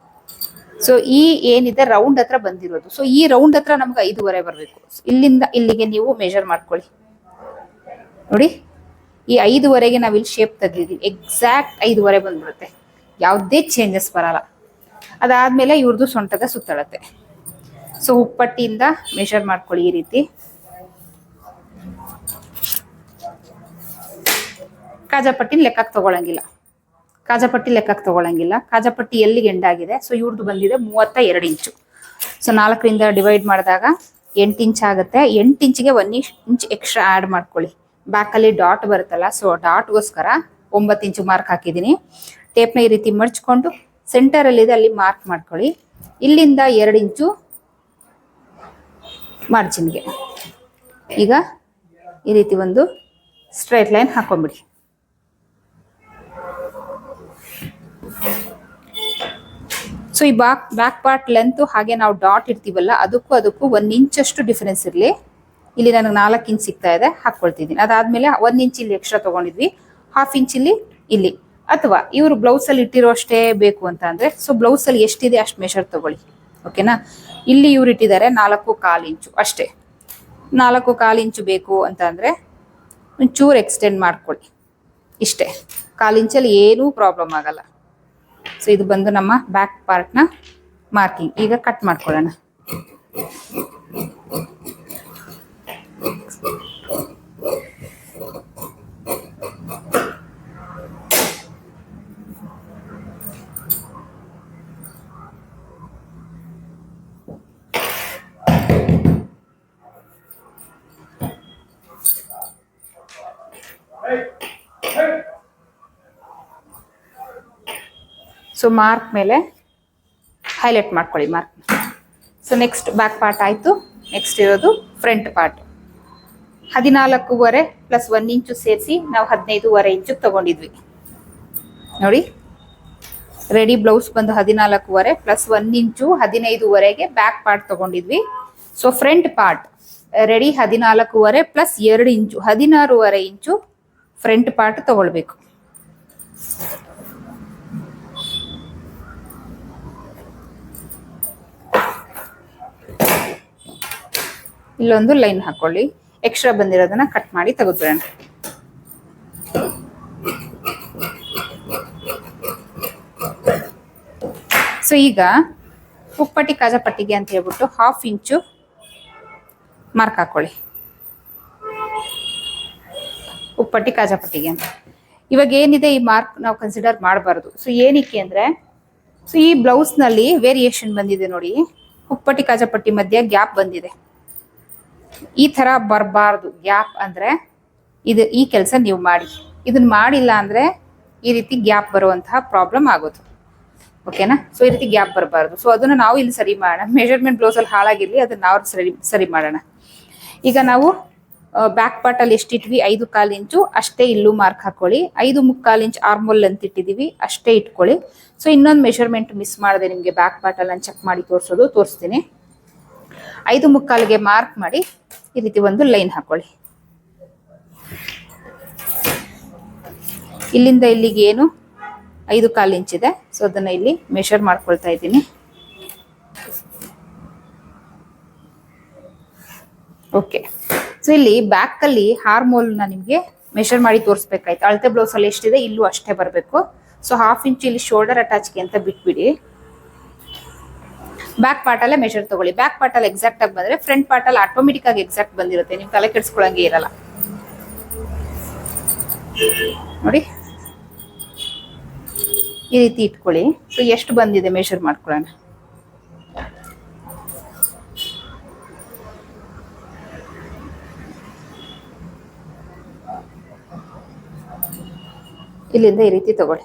ಸೊ ಈ ಏನಿದೆ ರೌಂಡ್ ಹತ್ರ ಬಂದಿರೋದು. ಸೊ ಈ ರೌಂಡ್ ಹತ್ರ ನಮ್ಗೆ 5.25 ಬರಬೇಕು. ಇಲ್ಲಿಂದ ಇಲ್ಲಿಗೆ ನೀವು ಮೆಜರ್ ಮಾಡ್ಕೊಳ್ಳಿ. ನೋಡಿ, ಈ 5.25ಗೆ ನಾವು ಇಲ್ಲಿ ಶೇಪ್ ತೆಗ್ದಿದ್ದೀವಿ, ಎಕ್ಸಾಕ್ಟ್ 5.25 ಬಂದ್ಬಿಡುತ್ತೆ, ಯಾವುದೇ ಚೇಂಜಸ್ ಬರಲ್ಲ. ಅದಾದ್ಮೇಲೆ ಇವ್ರದ್ದು ಸೊಂಟದ ಸುತ್ತಳತೆ. ಸೊ ಉಪ್ಪಟ್ಟಿಯಿಂದ ಮೆಷರ್ ಮಾಡ್ಕೊಳ್ಳಿ ಈ ರೀತಿ. ಕಾಜಾಪಟ್ಟಿ ಲೆಕ್ಕಕ್ಕೆ ತಗೊಳಂಗಿಲ್ಲ, ಕಾಜಾಪಟ್ಟಿ ಎಲ್ಲಿಗೆ ಎಂಡ್ ಆಗಿದೆ. ಸೊ ಇವ್ರದ್ದು ಬಂದಿದೆ 32 ಇಂಚು. ಸೊ 4ರಿಂದ ಡಿವೈಡ್ ಮಾಡಿದಾಗ 8 ಇಂಚ್ ಆಗುತ್ತೆ. 8 ಇಂಚಿಗೆ 1 ಇಂಚ್ ಎಕ್ಸ್ಟ್ರಾ ಆ್ಯಡ್ ಮಾಡ್ಕೊಳ್ಳಿ. ಬ್ಯಾಕಲ್ಲಿ ಡಾಟ್ ಬರುತ್ತಲ್ಲ, ಸೊ ಡಾಟ್ಗೋಸ್ಕರ 9 ಇಂಚು ಮಾರ್ಕ್ ಹಾಕಿದ್ದೀನಿ. ಟೇಪ್ನ ಈ ರೀತಿ ಮಡ್ಚ್ಕೊಂಡು ಸೆಂಟರಲ್ಲಿದೆ ಅಲ್ಲಿ ಮಾರ್ಕ್ ಮಾಡ್ಕೊಳ್ಳಿ. ಇಲ್ಲಿಂದ 2 ಇಂಚು ಮಾರ್ಜಿನ್ಗೆ. ಈಗ ಈ ರೀತಿ ಒಂದು ಸ್ಟ್ರೈಟ್ ಲೈನ್ ಹಾಕೊಂಡ್ಬಿಡಿ. ಸೊ ಈ ಬ್ಯಾಕ್ ಪಾರ್ಟ್ ಲೆಂತ್ ಹಾಗೆ ನಾವು ಡಾಟ್ ಇರ್ತೀವಲ್ಲ ಅದಕ್ಕೂ 1 ಇಂಚಷ್ಟು ಡಿಫರೆನ್ಸ್ ಇರಲಿ. ಇಲ್ಲಿ ನನಗೆ 4 ಇಂಚ್ ಸಿಗ್ತಾ ಇದೆ, ಹಾಕೊಳ್ತಿದ್ದೀನಿ. ಅದಾದ್ಮೇಲೆ 1 ಇಂಚ್ ಇಲ್ಲಿ ಎಕ್ಸ್ಟ್ರಾ ತಗೊಂಡಿದ್ವಿ, 1/2 ಇಂಚ್ ಇಲ್ಲಿ. ಅಥವಾ ಇವರು ಬ್ಲೌಸ್ ಅಲ್ಲಿ ಇಟ್ಟಿರೋ ಅಷ್ಟೇ ಬೇಕು ಅಂತ ಅಂದ್ರೆ ಸೊ ಬ್ಲೌಸ್ ಅಲ್ಲಿ ಎಷ್ಟಿದೆ ಅಷ್ಟು ಮೆಷರ್ ತಗೊಳ್ಳಿ. ಓಕೆನಾ? ಇಲ್ಲಿ ಇವ್ರು ಇಟ್ಟಿದ್ದಾರೆ 4.25 ಇಂಚು ಅಷ್ಟೇ. 4.25 ಇಂಚು ಬೇಕು ಅಂತ ಅಂದ್ರೆ ಒಂಚೂರು ಎಕ್ಸ್ಟೆಂಡ್ ಮಾಡ್ಕೊಳ್ಳಿ, ಇಷ್ಟೇ. 1/4 ಇಂಚಲ್ಲಿ ಏನೂ ಪ್ರಾಬ್ಲಮ್ ಆಗಲ್ಲ. ಸೊ ಇದು ಬಂದು ನಮ್ಮ ಬ್ಯಾಕ್ ಪಾರ್ಟ್ನ ಮಾರ್ಕಿಂಗ್. ಈಗ ಕಟ್ ಮಾಡ್ಕೊಳ್ಳೋಣ. ಸೊ ಮಾರ್ಕ್ ಮೇಲೆ ಹೈಲೈಟ್ ಮಾಡ್ಕೊಳ್ಳಿ mark. So next back part ಆಯಿತು. ನೆಕ್ಸ್ಟ್ ಇರೋದು ಫ್ರಂಟ್ ಪಾರ್ಟ್. 14.25 ಪ್ಲಸ್ 1 ಇಂಚು ಸೇರಿಸಿ ನಾವು 15.25 ಇಂಚು ತಗೊಂಡಿದ್ವಿ. ನೋಡಿ, ರೆಡಿ ಬ್ಲೌಸ್ ಬಂದು 14.25 ಪ್ಲಸ್ 1 ಇಂಚು 15.25ಗೆ ಬ್ಯಾಕ್ ಪಾರ್ಟ್ ತಗೊಂಡಿದ್ವಿ. So front part ready 14.25 plus 2 ಇಂಚು 16.25 ಇಂಚು ಫ್ರಂಟ್ ಪಾರ್ಟ್ ತಗೊಳ್ಬೇಕು. ಇಲ್ಲೊಂದು ಲೈನ್ ಹಾಕೊಳ್ಳಿ. ಎಕ್ಸ್ಟ್ರಾ ಬಂದಿರೋದನ್ನ ಕಟ್ ಮಾಡಿ ತೆಗೆದುಬಿಡೋಣ. ಸೊ ಈಗ ಉಪ್ಪಟ್ಟಿ ಕಾಜಾಪಟ್ಟಿಗೆ ಅಂತ ಹೇಳ್ಬಿಟ್ಟು 1/2 ಇಂಚು ಮಾರ್ಕ್ ಹಾಕೊಳ್ಳಿ. ಉಪ್ಪಟ್ಟಿ ಕಾಜಾಪಟ್ಟಿಗೆ ಅಂತ ಇವಾಗ ಏನಿದೆ ಈ ಮಾರ್ಕ್ ನಾವು ಕನ್ಸಿಡರ್ ಮಾಡಬಾರ್ದು. ಸೊ ಏನಕ್ಕೆ ಅಂದ್ರೆ ಸೊ ಈ ಬ್ಲೌಸ್ ನಲ್ಲಿ ವೇರಿಯೇಷನ್ ಬಂದಿದೆ ನೋಡಿ. ಉಪ್ಪಟ್ಟಿ ಕಾಜಾಪಟ್ಟಿ ಮಧ್ಯೆ ಗ್ಯಾಪ್ ಬಂದಿದೆ. ಈ ತರ ಬರಬಾರ್ದು. ಗ್ಯಾಪ್ ಅಂದ್ರೆ ಈ ಕೆಲಸ ನೀವು ಮಾಡಿ. ಇದನ್ನ ಮಾಡಿಲ್ಲ ಅಂದ್ರೆ ಈ ರೀತಿ ಗ್ಯಾಪ್ ಬರುವಂತಹ ಪ್ರಾಬ್ಲಮ್ ಆಗೋದು. ಓಕೆನಾ? ಸೊ ಈ ರೀತಿ ಗ್ಯಾಪ್ ಬರಬಾರ್ದು. ಸೊ ಅದನ್ನ ನಾವು ಇಲ್ಲಿ ಸರಿ ಮಾಡೋಣ. ಮೆಜರ್ಮೆಂಟ್ ಬ್ಲೌಸ್ ಅಲ್ಲಿ ಹಾಳಾಗಿರ್ಲಿ, ಅದನ್ನ ನಾವು ಸರಿ ಮಾಡೋಣ. ಈಗ ನಾವು ಬ್ಯಾಕ್ ಪಾರ್ಟ್ ಅಲ್ಲಿ ಎಷ್ಟಿಟ್ವಿ 5.25 ಇಂಚು ಅಷ್ಟೇ ಇಲ್ಲೂ ಮಾರ್ಕ್ ಹಾಕೊಳ್ಳಿ. 5.25 ಇಂಚ್ ಆರ್ಮೋಲ್ ಅಂತ ಇಟ್ಟಿದೀವಿ ಅಷ್ಟೇ ಇಟ್ಕೊಳ್ಳಿ. ಸೊ ಇನ್ನೊಂದು ಮೆಷರ್ಮೆಂಟ್ ಮಿಸ್ ಮಾಡಿದೆ ನಿಮ್ಗೆ ಬ್ಯಾಕ್ ಪಾರ್ಟ್ ಅಲ್ಲಿ ಚೆಕ್ ಮಾಡಿ ತೋರಿಸ್ತೀನಿ. 5.25ಗೆ ಮಾರ್ಕ್ ಮಾಡಿ ಈ ರೀತಿ ಒಂದು ಲೈನ್ ಹಾಕೊಳ್ಳಿ. ಇಲ್ಲಿಂದ ಇಲ್ಲಿಗೆ ಏನು 5.25 ಇಂಚ್ ಇದೆ. ಸೊ ಅದನ್ನ ಇಲ್ಲಿ ಮೆಷರ್ ಮಾಡ್ಕೊಳ್ತಾ ಇದ್ದೀನಿ. ಓಕೆ, ಸೊ ಇಲ್ಲಿ ಬ್ಯಾಕ್ ಅಲ್ಲಿ ಹಾರ್ಮೋಲ್ ನಿಮ್ಗೆ ಮೆಷರ್ ಮಾಡಿ ತೋರಿಸ್ಬೇಕಾಯ್ತು. ಅಳತೆ ಬ್ಲೌಸ್ ಅಲ್ಲಿ ಎಷ್ಟಿದೆ ಇಲ್ಲೂ ಅಷ್ಟೇ ಬರಬೇಕು. ಸೊ 1/2 ಇಂಚ್ ಇಲ್ಲಿ ಶೋಲ್ಡರ್ ಅಟ್ಯಾಚ್ಗೆ ಅಂತ ಬಿಟ್ಬಿಡಿ. ಬ್ಯಾಕ್ ಪಾರ್ಟ್ ಅಲ್ಲೇ ಮೆಷರ್ ತಗೊಳ್ಳಿ. ಬ್ಯಾಕ್ ಪಾರ್ಟ್ ಅಲ್ಲಿ ಎಕ್ಸಾಕ್ಟ್ ಆಗಿ ಬಂದ್ರೆ ಫ್ರಂಟ್ ಪಾರ್ಟ್ ಅಲ್ಲಿ ಆಟೋಮೆಟಿಕ್ ಆಗಿ ಎಕ್ಸಾಕ್ಟ್ ಬಂದಿರುತ್ತೆ, ನೀವು ತಲೆ ಕೆಡಿಸ್ಕೊಳಂಗೆ ಇರಲ್ಲ. ನೋಡಿ ಈ ರೀತಿ ಇಟ್ಕೊಳ್ಳಿ. ಸೊ ಎಷ್ಟು ಬಂದಿದೆ ಮೆಷರ್ ಮಾಡ್ಕೊಳ್ಳೋಣ. ಇಲ್ಲಿಂದ ಈ ರೀತಿ ತಗೊಳ್ಳಿ.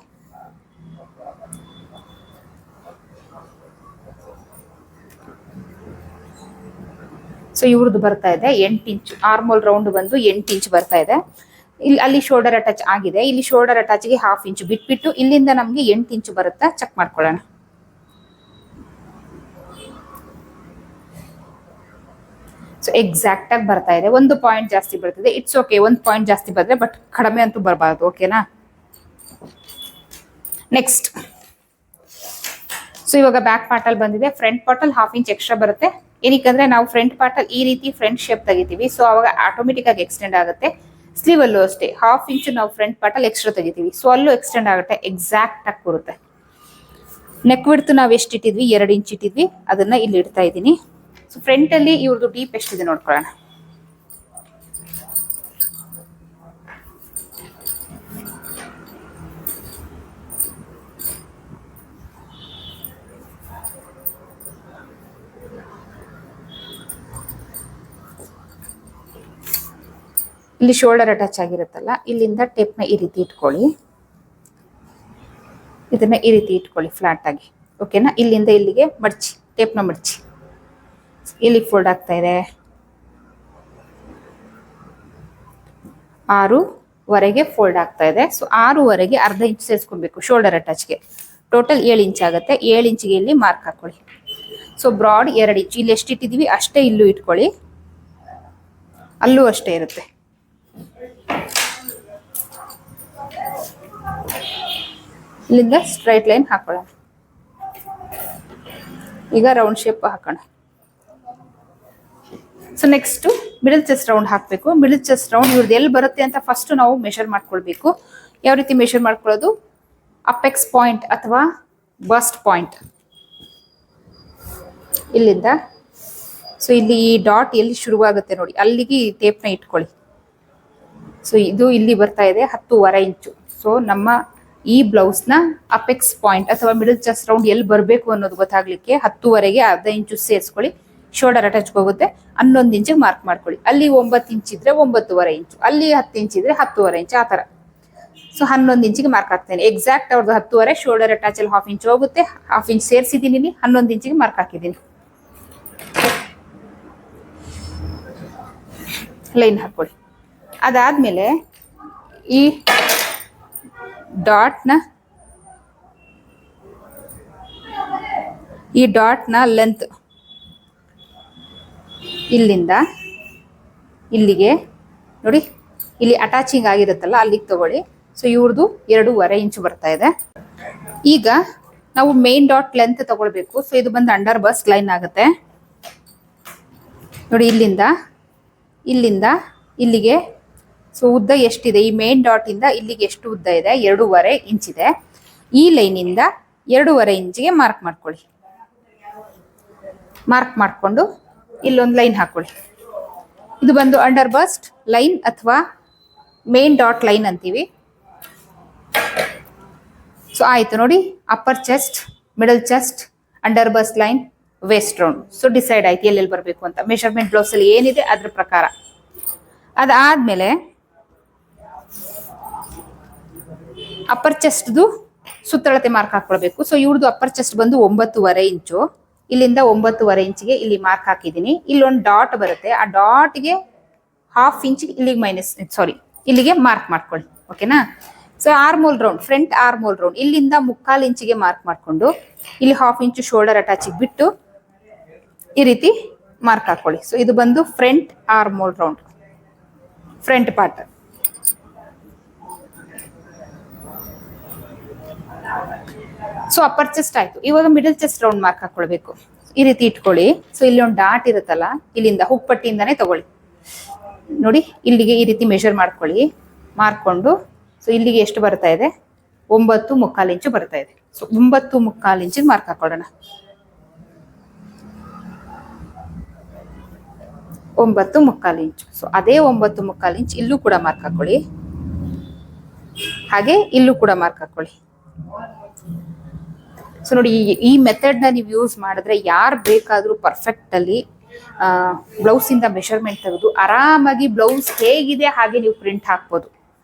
ಸೊ ಇವ್ರದ್ದು ಬರ್ತಾ ಇದೆ 8 ಇಂಚ್. ಆರ್ಮೋಲ್ ರೌಂಡ್ ಬಂದು 8 ಇಂಚ್ ಬರ್ತಾ ಇದೆ. ಇಲ್ಲಿ ಅಲ್ಲಿ ಶೋಲ್ಡರ್ ಅಟ್ಯಾಚ್ ಆಗಿದೆ. ಇಲ್ಲಿ ಶೋಲ್ಡರ್ ಅಟ್ಯಾಚ್ಗೆ 1/2 ಇಂಚ್ ಬಿಟ್ಬಿಟ್ಟು ಇಲ್ಲಿಂದ ನಮ್ಗೆ 8 ಇಂಚ್ ಬರುತ್ತಾ ಚೆಕ್ ಮಾಡ್ಕೊಳ್ಳೋಣ. ಸೊ ಎಕ್ಸಾಕ್ಟ್ ಆಗಿ ಬರ್ತಾ ಇದೆ. 1 ಪಾಯಿಂಟ್ ಜಾಸ್ತಿ ಬರ್ತದೆ. ಇಟ್ಸ್ ಓಕೆ, 1 ಪಾಯಿಂಟ್ ಜಾಸ್ತಿ ಬಂದ್ರೆ, ಬಟ್ ಕಡಿಮೆ ಅಂತೂ ಬರಬಾರ್ದು. ಓಕೆನಾ? ನೆಕ್ಸ್ಟ್, ಸೊ ಇವಾಗ ಬ್ಯಾಕ್ ಪಾರ್ಟ್ ಅಲ್ಲಿ ಬಂದಿದೆ. ಫ್ರಂಟ್ ಪಾರ್ಟ್ ಅಲ್ಲಿ 1/2 ಇಂಚ್ ಎಕ್ಸ್ಟ್ರಾ ಬರುತ್ತೆ. ಏನಕ್ಕಂದ್ರೆ ನಾವು ಫ್ರಂಟ್ ಪಾರ್ಟ್ ಅಲ್ಲಿ ಈ ರೀತಿ ಫ್ರಂಟ್ ಶೇಪ್ ತೆಗಿತೀವಿ. ಸೊ ಅವಾಗ ಆಟೋಮೆಟಿಕ್ ಆಗಿ ಎಕ್ಸ್ಟೆಂಡ್ ಆಗುತ್ತೆ. ಸ್ಲೀವ್ ಅಲ್ಲೂ ಅಷ್ಟೇ 1/2 ಇಂಚ್ ನಾವು ಫ್ರಂಟ್ ಪಾರ್ಟ್ ಅಲ್ಲಿ ಎಕ್ಸ್ಟ್ರಾ ತೆಗಿತೀವಿ. ಸೊ ಅಲ್ಲೂ ಎಕ್ಸ್ಟೆಂಡ್ ಆಗುತ್ತೆ, ಎಕ್ಸಾಕ್ಟ್ ಆಗಿ ಬರುತ್ತೆ. ನೆಕ್ ವಿಡ್ತ್ ನಾವು ಎಷ್ಟು ಇಟ್ಟಿದ್ವಿ, 2 ಇಂಚ್ ಇಟ್ಟಿದ್ವಿ, ಅದನ್ನ ಇಲ್ಲಿ ಇಡ್ತಾ ಇದ್ದೀನಿ. ಸೊ ಫ್ರಂಟ್ ಅಲ್ಲಿ ಇವ್ರದ್ದು ಡೀಪ್ ಎಷ್ಟಿದೆ ನೋಡ್ಕೊಳ್ಳೋಣ. ಇಲ್ಲಿ ಶೋಲ್ಡರ್ ಅಟ್ಯಾಚ್ ಆಗಿರುತ್ತಲ್ಲ, ಇಲ್ಲಿಂದ ಟೇಪ್ನ ಈ ರೀತಿ ಇಟ್ಕೊಳ್ಳಿ. ಇದನ್ನ ಈ ರೀತಿ ಇಟ್ಕೊಳ್ಳಿ ಫ್ಲಾಟ್ ಆಗಿ. ಓಕೆನಾ? ಇಲ್ಲಿಂದ ಇಲ್ಲಿಗೆ ಮಡ್ಚಿ, ಟೇಪ್ನ ಮಡ್ಚಿ. ಇಲ್ಲಿ ಫೋಲ್ಡ್ ಆಗ್ತಾ ಇದೆ. 6ವರೆಗೆ ಫೋಲ್ಡ್ ಆಗ್ತಾ ಇದೆ. ಸೊ 6ವರೆಗೆ ಅರ್ಧ ಇಂಚ್ ಸೇರಿಸ್ಕೊಬೇಕು ಶೋಲ್ಡರ್ ಅಟ್ಯಾಚ್ಗೆ. ಟೋಟಲ್ 7 ಇಂಚ್ ಆಗುತ್ತೆ. 7 ಇಂಚಿಗೆ ಇಲ್ಲಿ ಮಾರ್ಕ್ ಹಾಕೊಳ್ಳಿ. So broad 2 inch. ಇಲ್ಲಿ ಎಷ್ಟು ಇಟ್ಟಿದೀವಿ ಅಷ್ಟೇ ಇಲ್ಲೂ ಇಟ್ಕೊಳ್ಳಿ. ಅಲ್ಲೂ ಅಷ್ಟೇ ಇರುತ್ತೆ. ಇಲ್ಲಿಂದ ಸ್ಟ್ರೈಟ್ ಲೈನ್ ಹಾಕೊಳ್ಳೋಣ. ಈಗ ರೌಂಡ್ ಶೇಪ್ ಹಾಕೋಣ. So next middle chest round ಹಾಕಬೇಕು. ಮಿಡಲ್ ಚೆಸ್ಟ್ ರೌಂಡ್ ಇವ್ರದ್ದು ಎಲ್ಲಿ ಬರುತ್ತೆ ಅಂತ ಫಸ್ಟ್ ನಾವು ಮೆಷರ್ ಮಾಡ್ಕೊಳ್ಬೇಕು. ಯಾವ ರೀತಿ ಮೆಷರ್ ಮಾಡ್ಕೊಳ್ಳೋದು? ಅಪೆಕ್ಸ್ ಪಾಯಿಂಟ್ ಅಥವಾ ಬಸ್ಟ್ ಪಾಯಿಂಟ್ ಇಲ್ಲಿಂದ. ಸೊ ಇಲ್ಲಿ ಈ ಡಾಟ್ ಎಲ್ಲಿ ಶುರುವಾಗುತ್ತೆ ನೋಡಿ, ಅಲ್ಲಿಗೆ ಟೇಪ್ನ ಇಟ್ಕೊಳ್ಳಿ. ಸೊ ಇದು ಇಲ್ಲಿ ಬರ್ತಾ ಇದೆ 10.25 ಇಂಚು. ಸೊ ನಮ್ಮ ಈ ಬ್ಲೌಸ್ನ ಅಪೆಕ್ಸ್ ಪಾಯಿಂಟ್ ಅಥವಾ ಮಿಡಲ್ ಚೆಸ್ಟ್ ರೌಂಡ್ ಎಲ್ಲಿ ಬರಬೇಕು ಅನ್ನೋದು ಗೊತ್ತಾಗ್ಲಿಕ್ಕೆ 10ವರೆಗೆ ಅರ್ಧ ಇಂಚು ಸೇರಿಸ್ಕೊಳ್ಳಿ. ಶೋಲ್ಡರ್ ಅಟ್ಯಾಚ್ ಹೋಗುತ್ತೆ. 11 ಇಂಚಿಗೆ ಮಾರ್ಕ್ ಮಾಡ್ಕೊಳ್ಳಿ. ಅಲ್ಲಿ 9 ಇಂಚ್ ಇದ್ರೆ 9.25 ಇಂಚು, ಅಲ್ಲಿ 10 ಇಂಚ್ ಇದ್ರೆ 10.25 ಇಂಚು, ಆ ಥರ. ಸೊ 11 ಇಂಚಿಗೆ ಮಾರ್ಕ್ ಹಾಕ್ತೇನೆ. ಎಕ್ಸಾಕ್ಟ್ ಅವ್ರದ್ದು 10ವರೆ. ಶೋಲ್ಡರ್ ಅಟ್ಯಾಚ್ ಅಲ್ಲಿ 1/2 ಇಂಚ್ ಹೋಗುತ್ತೆ. 1/2 ಇಂಚ್ ಸೇರಿಸಿದ್ದೀನಿ. 11 ಇಂಚಿಗೆ ಮಾರ್ಕ್ ಹಾಕಿದ್ದೀನಿ. ಲೈನ್ ಹಾಕೊಳ್ಳಿ. ಅದಾದ್ಮೇಲೆ ಈ ಡಾಟ್ನ ಲೆಂತ್ ಇಲ್ಲಿಂದ ಇಲ್ಲಿಗೆ ನೋಡಿ, ಇಲ್ಲಿ ಅಟ್ಯಾಚಿಂಗ್ ಆಗಿರುತ್ತಲ್ಲ ಅಲ್ಲಿಗೆ ತಗೊಳ್ಳಿ. ಸೊ ಇವ್ರದ್ದು 2.25 ಇಂಚು ಬರ್ತಾ ಇದೆ. ಈಗ ನಾವು ಮೇನ್ ಡಾಟ್ ಲೆಂತ್ ತಗೊಳ್ಬೇಕು. ಸೊ ಇದು ಬಂದು ಅಂಡರ್ ಬಸ್ಟ್ ಲೈನ್ ಆಗುತ್ತೆ ನೋಡಿ. ಇಲ್ಲಿಂದ ಇಲ್ಲಿಗೆ ಸೊ ಉದ್ದ ಎಷ್ಟಿದೆ, ಈ ಮೇನ್ ಡಾಟ್ ಇಂದ ಇಲ್ಲಿಗೆ ಎಷ್ಟು ಉದ್ದ ಇದೆ? 2.25 ಇಂಚ್ ಇದೆ. ಈ ಲೈನಿಂದ 2.25 ಇಂಚಿಗೆ ಮಾರ್ಕ್ ಮಾಡ್ಕೊಳ್ಳಿ. ಮಾರ್ಕ್ ಮಾಡ್ಕೊಂಡು ಇಲ್ಲೊಂದು ಲೈನ್ ಹಾಕೊಳ್ಳಿ. ಇದು ಬಂದು ಅಂಡರ್ ಬಸ್ಟ್ ಲೈನ್ ಅಥವಾ ಮೇನ್ ಡಾಟ್ ಲೈನ್ ಅಂತೀವಿ. ಸೊ ಆಯ್ತು ನೋಡಿ, upper chest, middle chest, under bust line, waist round. So decide ಆಯ್ತು ಎಲ್ಲೆಲ್ಲಿ ಬರಬೇಕು ಅಂತ. ಮೆಷರ್ಮೆಂಟ್ ಬ್ಲೌಸ್ ಅಲ್ಲಿ ಏನಿದೆ ಅದ್ರ ಪ್ರಕಾರ. ಅದಾದ್ಮೇಲೆ ಅಪ್ಪರ್ ಚೆಸ್ಟ್ದು ಸುತ್ತಳತೆ ಮಾರ್ಕ್ ಹಾಕೊಳ್ಬೇಕು. ಸೊ ಇವ್ರದ್ದು ಅಪ್ಪರ್ ಚೆಸ್ಟ್ ಬಂದು 9.25 ಇಂಚು. ಇಲ್ಲಿಂದ 9.25 ಇಂಚಿಗೆ ಇಲ್ಲಿ ಮಾರ್ಕ್ ಹಾಕಿದ್ದೀನಿ. ಇಲ್ಲೊಂದು ಡಾಟ್ ಬರುತ್ತೆ. ಆ ಡಾಟ್ಗೆ ಹಾಫ್ ಇಂಚ್ ಇಲ್ಲಿಗೆ ಇಲ್ಲಿಗೆ ಮಾರ್ಕ್ ಮಾಡ್ಕೊಳ್ಳಿ. ಓಕೆನಾ? So armhole round, front armhole round ಇಲ್ಲಿಂದ 3/4 ಇಂಚಿಗೆ ಮಾರ್ಕ್ ಮಾಡ್ಕೊಂಡು ಇಲ್ಲಿ ಹಾಫ್ ಇಂಚು ಶೋಲ್ಡರ್ ಅಟ್ಯಾಚಿಗೆ ಬಿಟ್ಟು ಈ ರೀತಿ ಮಾರ್ಕ್ ಹಾಕೊಳ್ಳಿ. ಸೊ ಇದು ಬಂದು front armhole round, front part. So upper chest ಆಯ್ತು. ಇವಾಗ ಮಿಡಲ್ ಚೆಸ್ಟ್ ರೌಂಡ್ ಮಾರ್ಕ್ ಹಾಕೊಳ್ಬೇಕು. ಈ ರೀತಿ ಇಟ್ಕೊಳ್ಳಿ. ಸೊ ಇಲ್ಲಿ ಒಂದು ಡಾಟ್ ಇರುತ್ತಲ್ಲ, ಇಲ್ಲಿಂದ ಹುಕ್ಪಟ್ಟಿಯಿಂದಾನೇ ತಗೊಳ್ಳಿ. ನೋಡಿ ಇಲ್ಲಿಗೆ ಈ ರೀತಿ ಮೆಷರ್ ಮಾಡ್ಕೊಳ್ಳಿ. ಮಾಡ್ಕೊಂಡು ಸೊ ಇಲ್ಲಿಗೆ ಎಷ್ಟು ಬರ್ತಾ ಇದೆ? 9.25 ಇಂಚು ಬರ್ತಾ ಇದೆ. ಸೊ 9.25 ಇಂಚಿಗೆ ಮಾರ್ಕ್ ಹಾಕೊಳ್ಳೋಣ. 9.25 ಇಂಚು. ಸೊ ಅದೇ 9.25 ಇಂಚ್ ಇಲ್ಲೂ ಕೂಡ ಮಾರ್ಕ್ ಹಾಕೊಳ್ಳಿ. ಹಾಗೆ ಇಲ್ಲೂ ಕೂಡ ಮಾರ್ಕ್ ಹಾಕೊಳ್ಳಿ. ಸೊ ನೋಡಿ, ಈ ಮೆಥಡ್ ನ ನೀವು ಯೂಸ್ ಮಾಡಿದ್ರೆ ಯಾರು ಬೇಕಾದ್ರೂ ಪರ್ಫೆಕ್ಟ್ ಅಲ್ಲಿ ಬ್ಲೌಸ್ ಇಂದ ಮೆಷರ್ಮೆಂಟ್ ತೆಗೆದು ಆರಾಮಾಗಿ ಬ್ಲೌಸ್ ಹೇಗಿದೆ ಹಾಗೆ ನೀವು ಪ್ರಿಂಟ್ ಹಾಕ್ಬೋದು.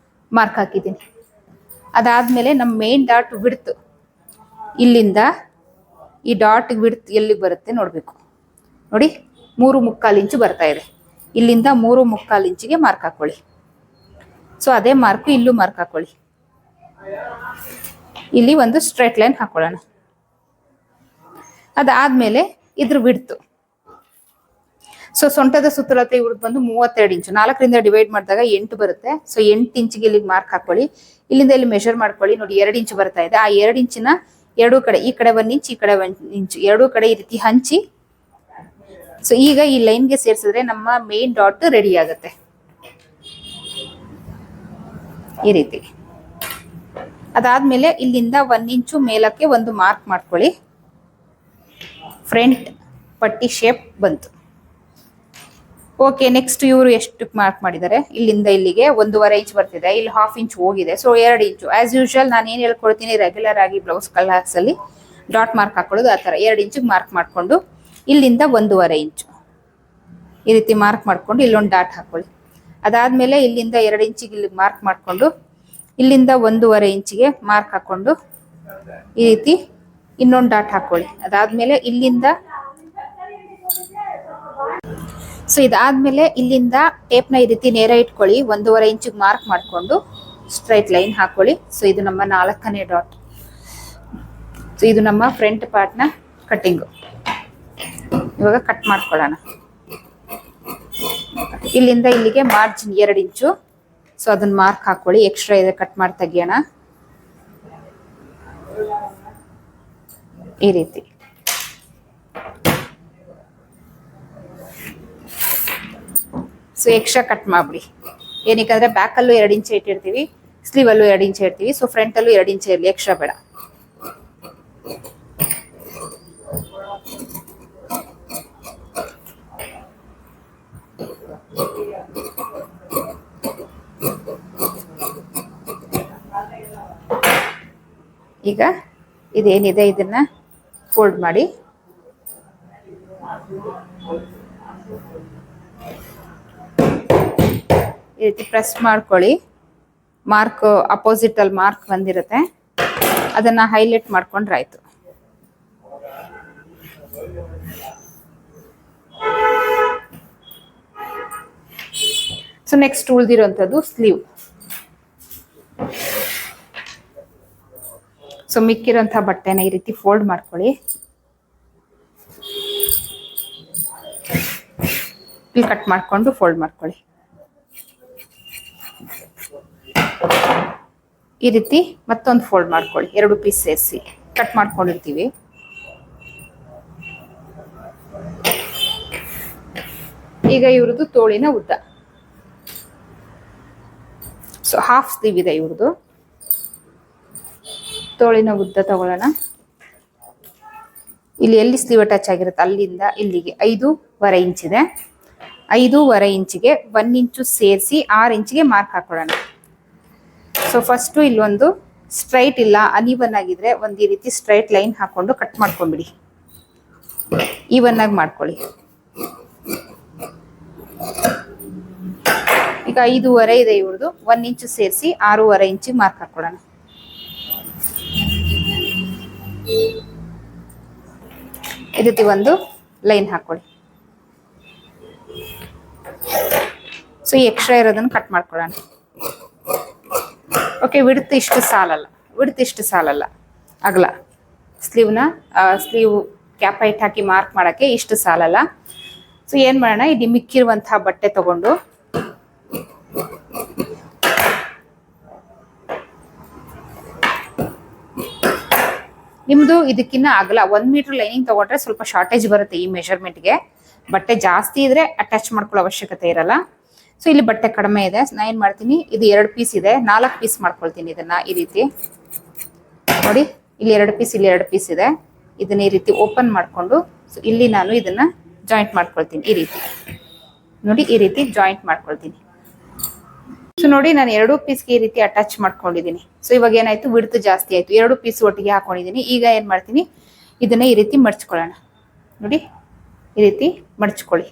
ಮಾರ್ಕ್ ಹಾಕಿದ್ದೀನಿ. ಅದಾದ್ಮೇಲೆ ನಮ್ಮ ಮೇನ್ ಡಾಟ್ ವಿಡ್ತ್, ಇಲ್ಲಿಂದ ಈ ಡಾಟ್ ವಿಡ್ತ್ ಎಲ್ಲಿಗೆ ಬರುತ್ತೆ ನೋಡ್ಬೇಕು. ನೋಡಿ 3.25 ಇಂಚು ಬರ್ತಾ ಇದೆ. ಇಲ್ಲಿಂದ 3.25 ಇಂಚಿಗೆ ಮಾರ್ಕ್ ಹಾಕೊಳ್ಳಿ. ಸೊ ಅದೇ ಮಾರ್ಕ್ ಇಲ್ಲೂ ಮಾರ್ಕ್ ಹಾಕೊಳ್ಳಿ. ಇಲ್ಲಿ ಒಂದು ಸ್ಟ್ರೈಟ್ ಲೈನ್ ಹಾಕೊಳ್ಳೋಣ. ಅದಾದ್ಮೇಲೆ ಇದ್ರ ವಿಡ್ತ್, ಸೊ ಸೊಂಟದ ಸುತ್ತಳತೆ ಇವ್ರದ್ದು ಬಂದು 32 ಇಂಚು. 4ರಿಂದ ಡಿವೈಡ್ ಮಾಡಿದಾಗ 8 ಬರುತ್ತೆ. ಸೊ 8 ಇಂಚಿಗೆ ಇಲ್ಲಿಗೆ ಮಾರ್ಕ್ ಹಾಕೊಳ್ಳಿ. ಇಲ್ಲಿಂದ ಇಲ್ಲಿ ಮೆಷರ್ ಮಾಡ್ಕೊಳ್ಳಿ. ನೋಡಿ 2 ಇಂಚು ಬರ್ತಾ ಇದೆ. ಆ 2 ಇಂಚಿನ ಎರಡೂ ಕಡೆ, ಈ ಕಡೆ 1 ಇಂಚ್, ಈ ಕಡೆ 1 ಇಂಚ್, ಎರಡೂ ಕಡೆ ಈ ರೀತಿ ಹಂಚಿ. ಸೊ ಈಗ ಈ ಲೈನ್ಗೆ ಸೇರಿಸಿದ್ರೆ ನಮ್ಮ ಮೇನ್ ಡಾಟ್ ರೆಡಿ ಆಗುತ್ತೆ. ಈ ರೀತಿ. ಅದಾದ್ಮೇಲೆ ಇಲ್ಲಿಂದ 1 ಇಂಚು ಮೇಲಕ್ಕೆ ಒಂದು ಮಾರ್ಕ್ ಮಾಡ್ಕೊಳ್ಳಿ. ಫ್ರಂಟ್ ಪಟ್ಟಿ ಶೇಪ್ ಬಂತು. ಓಕೆ, ನೆಕ್ಸ್ಟ್ ಇವರು ಎಷ್ಟು ಮಾರ್ಕ್ ಮಾಡಿದ್ದಾರೆ? ಇಲ್ಲಿಂದ ಇಲ್ಲಿಗೆ 1.5 ಇಂಚ್ ಬರ್ತಿದೆ. ಇಲ್ಲಿ ಹಾಫ್ ಇಂಚ್ ಹೋಗಿದೆ. ಸೊ 2 ಇಂಚು. ಆಸ್ ಯೂಶುವಲ್ ನಾನು ಏನು ಹೇಳ್ಕೊಡ್ತೀನಿ, ರೆಗ್ಯುಲರ್ ಆಗಿ ಬ್ಲೌಸ್ ಕ್ಲಾಸ್ ಅಲ್ಲಿ ಡಾಟ್ ಮಾರ್ಕ್ ಹಾಕೊಳ್ಳೋದು ಆ ಥರ 2 ಇಂಚಿಗೆ ಮಾರ್ಕ್ ಮಾಡ್ಕೊಂಡು ಇಲ್ಲಿಂದ 1.5 ಇಂಚು ಈ ರೀತಿ ಮಾರ್ಕ್ ಮಾಡ್ಕೊಂಡು ಇಲ್ಲೊಂದು ಡಾಟ್ ಹಾಕೊಳ್ಳಿ. ಅದಾದ್ಮೇಲೆ ಇಲ್ಲಿಂದ 2 ಇಂಚಿಗೆ ಇಲ್ಲಿಗೆ ಮಾರ್ಕ್ ಮಾಡ್ಕೊಂಡು ಇಲ್ಲಿಂದ 1.5 ಇಂಚಿಗೆ ಮಾರ್ಕ್ ಹಾಕೊಂಡು ಈ ರೀತಿ ಇನ್ನೊಂದು ಡಾಟ್ ಹಾಕೊಳ್ಳಿ. ಅದಾದ್ಮೇಲೆ ಇಲ್ಲಿಂದ, ಸೊ ಇದಾದ್ಮೇಲೆ ಇಲ್ಲಿಂದ ಟೇಪ್ನ ಈ ರೀತಿ ನೇರ ಇಟ್ಕೊಳ್ಳಿ. 1.5 ಇಂಚಿಗೆ ಮಾರ್ಕ್ ಮಾಡ್ಕೊಂಡು ಸ್ಟ್ರೈಟ್ ಲೈನ್ ಹಾಕೊಳ್ಳಿ. ಸೊ ಇದು ನಮ್ಮ 4ನೇ ಡಾಟ್. ಸೊ ಇದು ನಮ್ಮ ಫ್ರಂಟ್ ಪಾರ್ಟ್ನ ಕಟ್ಟಿಂಗು. ಇವಾಗ ಕಟ್ ಮಾಡ್ಕೊಳ್ಳೋಣ. ಇಲ್ಲಿಂದ ಇಲ್ಲಿಗೆ ಮಾರ್ಜಿನ್ 2 ಇಂಚು. ಸೊ ಅದನ್ನ ಮಾರ್ಕ್ ಹಾಕೊಳ್ಳಿ. ಎಕ್ಸ್ಟ್ರಾ ಇದೆ, ಕಟ್ ಮಾಡಿ ತೆಗಿಯೋಣ. ಈ ರೀತಿ. ಸೊ ಎಕ್ಸ್ಟ್ರಾ ಕಟ್ ಮಾಡ್ಬಿಡಿ. ಏನಕ್ಕಂದ್ರೆ ಬ್ಯಾಕ್ ಅಲ್ಲೂ 2 ಇಂಚ್ ಇಟ್ಟಿರ್ತೀವಿ, ಸ್ಲೀವ್ ಅಲ್ಲೂ 2 ಇಂಚ್ ಇರ್ತೀವಿ. ಸೊ ಫ್ರಂಟ್ ಅಲ್ಲೂ 2 ಇಂಚ್ ಇರಲಿ, ಎಕ್ಸ್ಟ್ರಾ ಬೇಡ. ಈಗ ಇದೇನಿದೆ ಇದನ್ನ ಫೋಲ್ಡ್ ಮಾಡಿ ಈ ರೀತಿ ಪ್ರೆಸ್ ಮಾಡ್ಕೊಳ್ಳಿ. ಮಾರ್ಕ್ ಅಪೋಸಿಟ್ ಅಲ್ಲಿ ಮಾರ್ಕ್ ಬಂದಿರುತ್ತೆ, ಅದನ್ನ ಹೈಲೈಟ್ ಮಾಡ್ಕೊಂಡ್ರೆ ಆಯ್ತು. ಸೊ ನೆಕ್ಸ್ಟ್ ಉಳಿದಿರುವಂಥದ್ದು ಸ್ಲೀವ್. ಸೊ ಮಿಕ್ಕಿರೋಂಥ ಬಟ್ಟೆನ ಈ ರೀತಿ ಫೋಲ್ಡ್ ಮಾಡ್ಕೊಳ್ಳಿ. ಇಲ್ಲಿ ಕಟ್ ಮಾಡ್ಕೊಂಡು ಫೋಲ್ಡ್ ಮಾಡ್ಕೊಳ್ಳಿ. ಈ ರೀತಿ ಮತ್ತೊಂದು ಫೋಲ್ಡ್ ಮಾಡ್ಕೊಳ್ಳಿ. 2 ಪೀಸ್ ಸೇರಿಸಿ ಕಟ್ ಮಾಡ್ಕೊಂಡಿರ್ತೀವಿ. ಈಗ ಇವ್ರದ್ದು ತೋಳಿನ ಉದ್ದ. ಸೊ ಹಾಫ್ ಸ್ಲೀವ್ ಇದೆ ಇವ್ರದ್ದು. ತೋಳಿನ ಉದ್ದ ತಗೊಳ್ಳೋಣ. ಇಲ್ಲಿ ಎಲ್ಲಿ ಸ್ಲೀವ್ ಅಟ್ಯಾಚ್ ಆಗಿರುತ್ತೆ ಅಲ್ಲಿಂದ ಇಲ್ಲಿಗೆ 5.25 ಇಂಚ್ ಇದೆ. 5.25 ಇಂಚಿಗೆ 1 ಇಂಚು ಸೇರಿಸಿ 6 ಇಂಚಿಗೆ ಮಾರ್ಕ್ ಹಾಕೊಳ್ಳೋಣ. ಸೊ ಫಸ್ಟು ಇಲ್ಲೊಂದು ಸ್ಟ್ರೈಟ್ ಇಲ್ಲ, ಅನ್ಇವನ್ ಆಗಿದ್ರೆ ಒಂದು ಈ ರೀತಿ ಸ್ಟ್ರೈಟ್ ಲೈನ್ ಹಾಕೊಂಡು ಕಟ್ ಮಾಡ್ಕೊಂಡ್ಬಿಡಿ. ಈವನ್ ಆಗಿ ಮಾಡ್ಕೊಳ್ಳಿ. ಈಗ 5.25 ಇದೆ ಇವ್ರದ್ದು. 1 ಇಂಚು ಸೇರಿಸಿ 6.25 ಇಂಚಿಗೆ ಮಾರ್ಕ್ ಹಾಕೊಳ್ಳೋಣ. ಈ ರೀತಿ ಒಂದು ಲೈನ್ ಹಾಕೊಳ್ಳಿ. ಸೊ ಈ ಎಕ್ಸ್ಟ್ರಾ ಇರೋದನ್ನ ಕಟ್ ಮಾಡ್ಕೊಳ್ಳೋಣ. ಓಕೆ, ವಿಡ್ತ್ ಇಷ್ಟು ಸಾಲಲ್ಲ ಅಗಲ ಸ್ಲೀವ್ ಕ್ಯಾಪ್ ಹೈಟ್ ಹಾಕಿ ಮಾರ್ಕ್ ಮಾಡೋಕ್ಕೆ ಇಷ್ಟು ಸಾಲಲ್ಲ. ಸೊ ಏನು ಮಾಡೋಣ, ಇಲ್ಲಿ ಮಿಕ್ಕಿರುವಂತಹ ಬಟ್ಟೆ ತಗೊಂಡು ನಿಮ್ದು ಇದಕ್ಕಿನ್ನ ಅಗಲ 1 ಮೀಟರ್ ಲೈನಿಂಗ್ ತಗೊಂಡ್ರೆ ಸ್ವಲ್ಪ ಶಾರ್ಟೇಜ್ ಬರುತ್ತೆ ಈ ಮೆಷರ್ಮೆಂಟ್ಗೆ. ಬಟ್ಟೆ ಜಾಸ್ತಿ ಇದ್ರೆ ಅಟ್ಯಾಚ್ ಮಾಡ್ಕೊಳ್ಳೋ ಅವಶ್ಯಕತೆ ಇರಲ್ಲ. ಸೊ ಇಲ್ಲಿ ಬಟ್ಟೆ ಕಡಿಮೆ ಇದೆ, ನಾ ಏನ್ ಮಾಡ್ತೀನಿ, ಇದು 2 ಪೀಸ್ ಇದೆ, 4 ಪೀಸ್ ಮಾಡ್ಕೊಳ್ತೀನಿ. ಇದನ್ನ ಈ ರೀತಿ ನೋಡಿ, ಇಲ್ಲಿ 2 ಪೀಸ್, ಇಲ್ಲಿ 2 ಪೀಸ್ ಇದೆ. ಇದನ್ನ ಈ ರೀತಿ ಓಪನ್ ಮಾಡ್ಕೊಂಡು ಸೊ ಇಲ್ಲಿ ನಾನು ಇದನ್ನ ಜಾಯಿಂಟ್ ಮಾಡ್ಕೊಳ್ತೀನಿ. ಈ ರೀತಿ ನೋಡಿ, ಈ ರೀತಿ ಜಾಯಿಂಟ್ ಮಾಡ್ಕೊಳ್ತೀನಿ. ಸೊ ನೋಡಿ, ನಾನು 2 ಪೀಸ್ಗೆ ಈ ರೀತಿ ಅಟ್ಯಾಚ್ ಮಾಡ್ಕೊಂಡಿದ್ದೀನಿ. ಸೊ ಇವಾಗ ಏನಾಯ್ತು, ವಿಡ್ತ್ ಜಾಸ್ತಿ ಆಯ್ತು, 2 ಪೀಸ್ ಒಟ್ಟಿಗೆ ಹಾಕೊಂಡಿದ್ದೀನಿ. ಈಗ ಏನ್ ಮಾಡ್ತೀನಿ, ಇದನ್ನ ಈ ರೀತಿ ಮಡ್ಚ್ಕೊಳ್ಳೋಣ. ನೋಡಿ, ಈ ರೀತಿ ಮಡ್ಚ್ಕೊಳ್ಳಿ.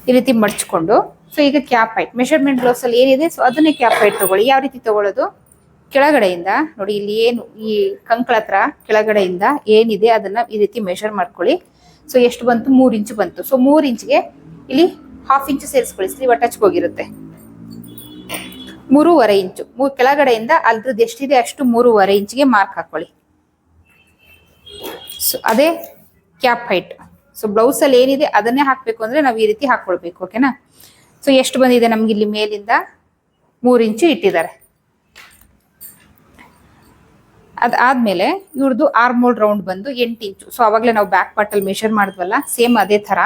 ಈ ರೀತಿ ಮಡ್ಚ್ಕೊಂಡು ಸೊ ಈಗ ಕ್ಯಾಪ್ ಹೈಟ್ ಮೆಷರ್ಮೆಂಟ್ ಬ್ಲೌಸ್ ಅಲ್ಲಿ ಏನಿದೆ ಸೊ ಅದನ್ನೇ ಕ್ಯಾಪ್ ಹೈಟ್ ತಗೊಳ್ಳಿ. ಯಾವ ರೀತಿ ತಗೊಳ್ಳೋದು, ಕೆಳಗಡೆಯಿಂದ ನೋಡಿ, ಇಲ್ಲಿ ಏನು ಈ ಕಂಕಳ ಹತ್ರ ಕೆಳಗಡೆಯಿಂದ ಏನಿದೆ ಅದನ್ನ ಈ ರೀತಿ ಮೆಷರ್ ಮಾಡ್ಕೊಳ್ಳಿ. ಸೊ ಎಷ್ಟು ಬಂತು, 3 ಇಂಚ್ ಬಂತು. ಸೊ 3 ಇಂಚ್ಗೆ ಇಲ್ಲಿ 1/2 ಇಂಚ್ ಸೇರಿಸ್ಕೊಳ್ಳಿ. ಸ್ಲೀವ್ ಅಟ್ಯಾಚ್ ಹೋಗಿರುತ್ತೆ 3.5 ಇಂಚು. ಕೆಳಗಡೆಯಿಂದ ಅದ್ರದ್ದು ಎಷ್ಟಿದೆ ಅಷ್ಟು 3.5 ಇಂಚ್ಗೆ ಮಾರ್ಕ್ ಹಾಕೊಳ್ಳಿ. ಸೊ ಅದೇ ಕ್ಯಾಪ್ ಹೈಟ್. ಸೊ ಬ್ಲೌಸ್ ಅಲ್ಲಿ ಏನಿದೆ ಅದನ್ನೇ ಹಾಕ್ಬೇಕು ಅಂದ್ರೆ ನಾವು ಈ ರೀತಿ ಹಾಕೊಳ್ಬೇಕು. ಓಕೆನಾ. ಸೊ ಎಷ್ಟು ಬಂದಿದೆ ನಮ್ಗೆ, ಇಲ್ಲಿ ಮೇಲಿಂದ 3 ಇಂಚು ಇಟ್ಟಿದ್ದಾರೆ. ಅದಾದ್ಮೇಲೆ ಇವ್ರದ್ದು ಆರ್ಮೋಲ್ ರೌಂಡ್ ಬಂದು 8 ಇಂಚು. ಸೊ ಅವಾಗಲೇ ನಾವು ಬ್ಯಾಕ್ ಪಾರ್ಟ್ ಅಲ್ಲಿ ಮೆಷರ್ ಮಾಡಿದ್ವಲ್ಲ, ಸೇಮ್ ಅದೇ ತರ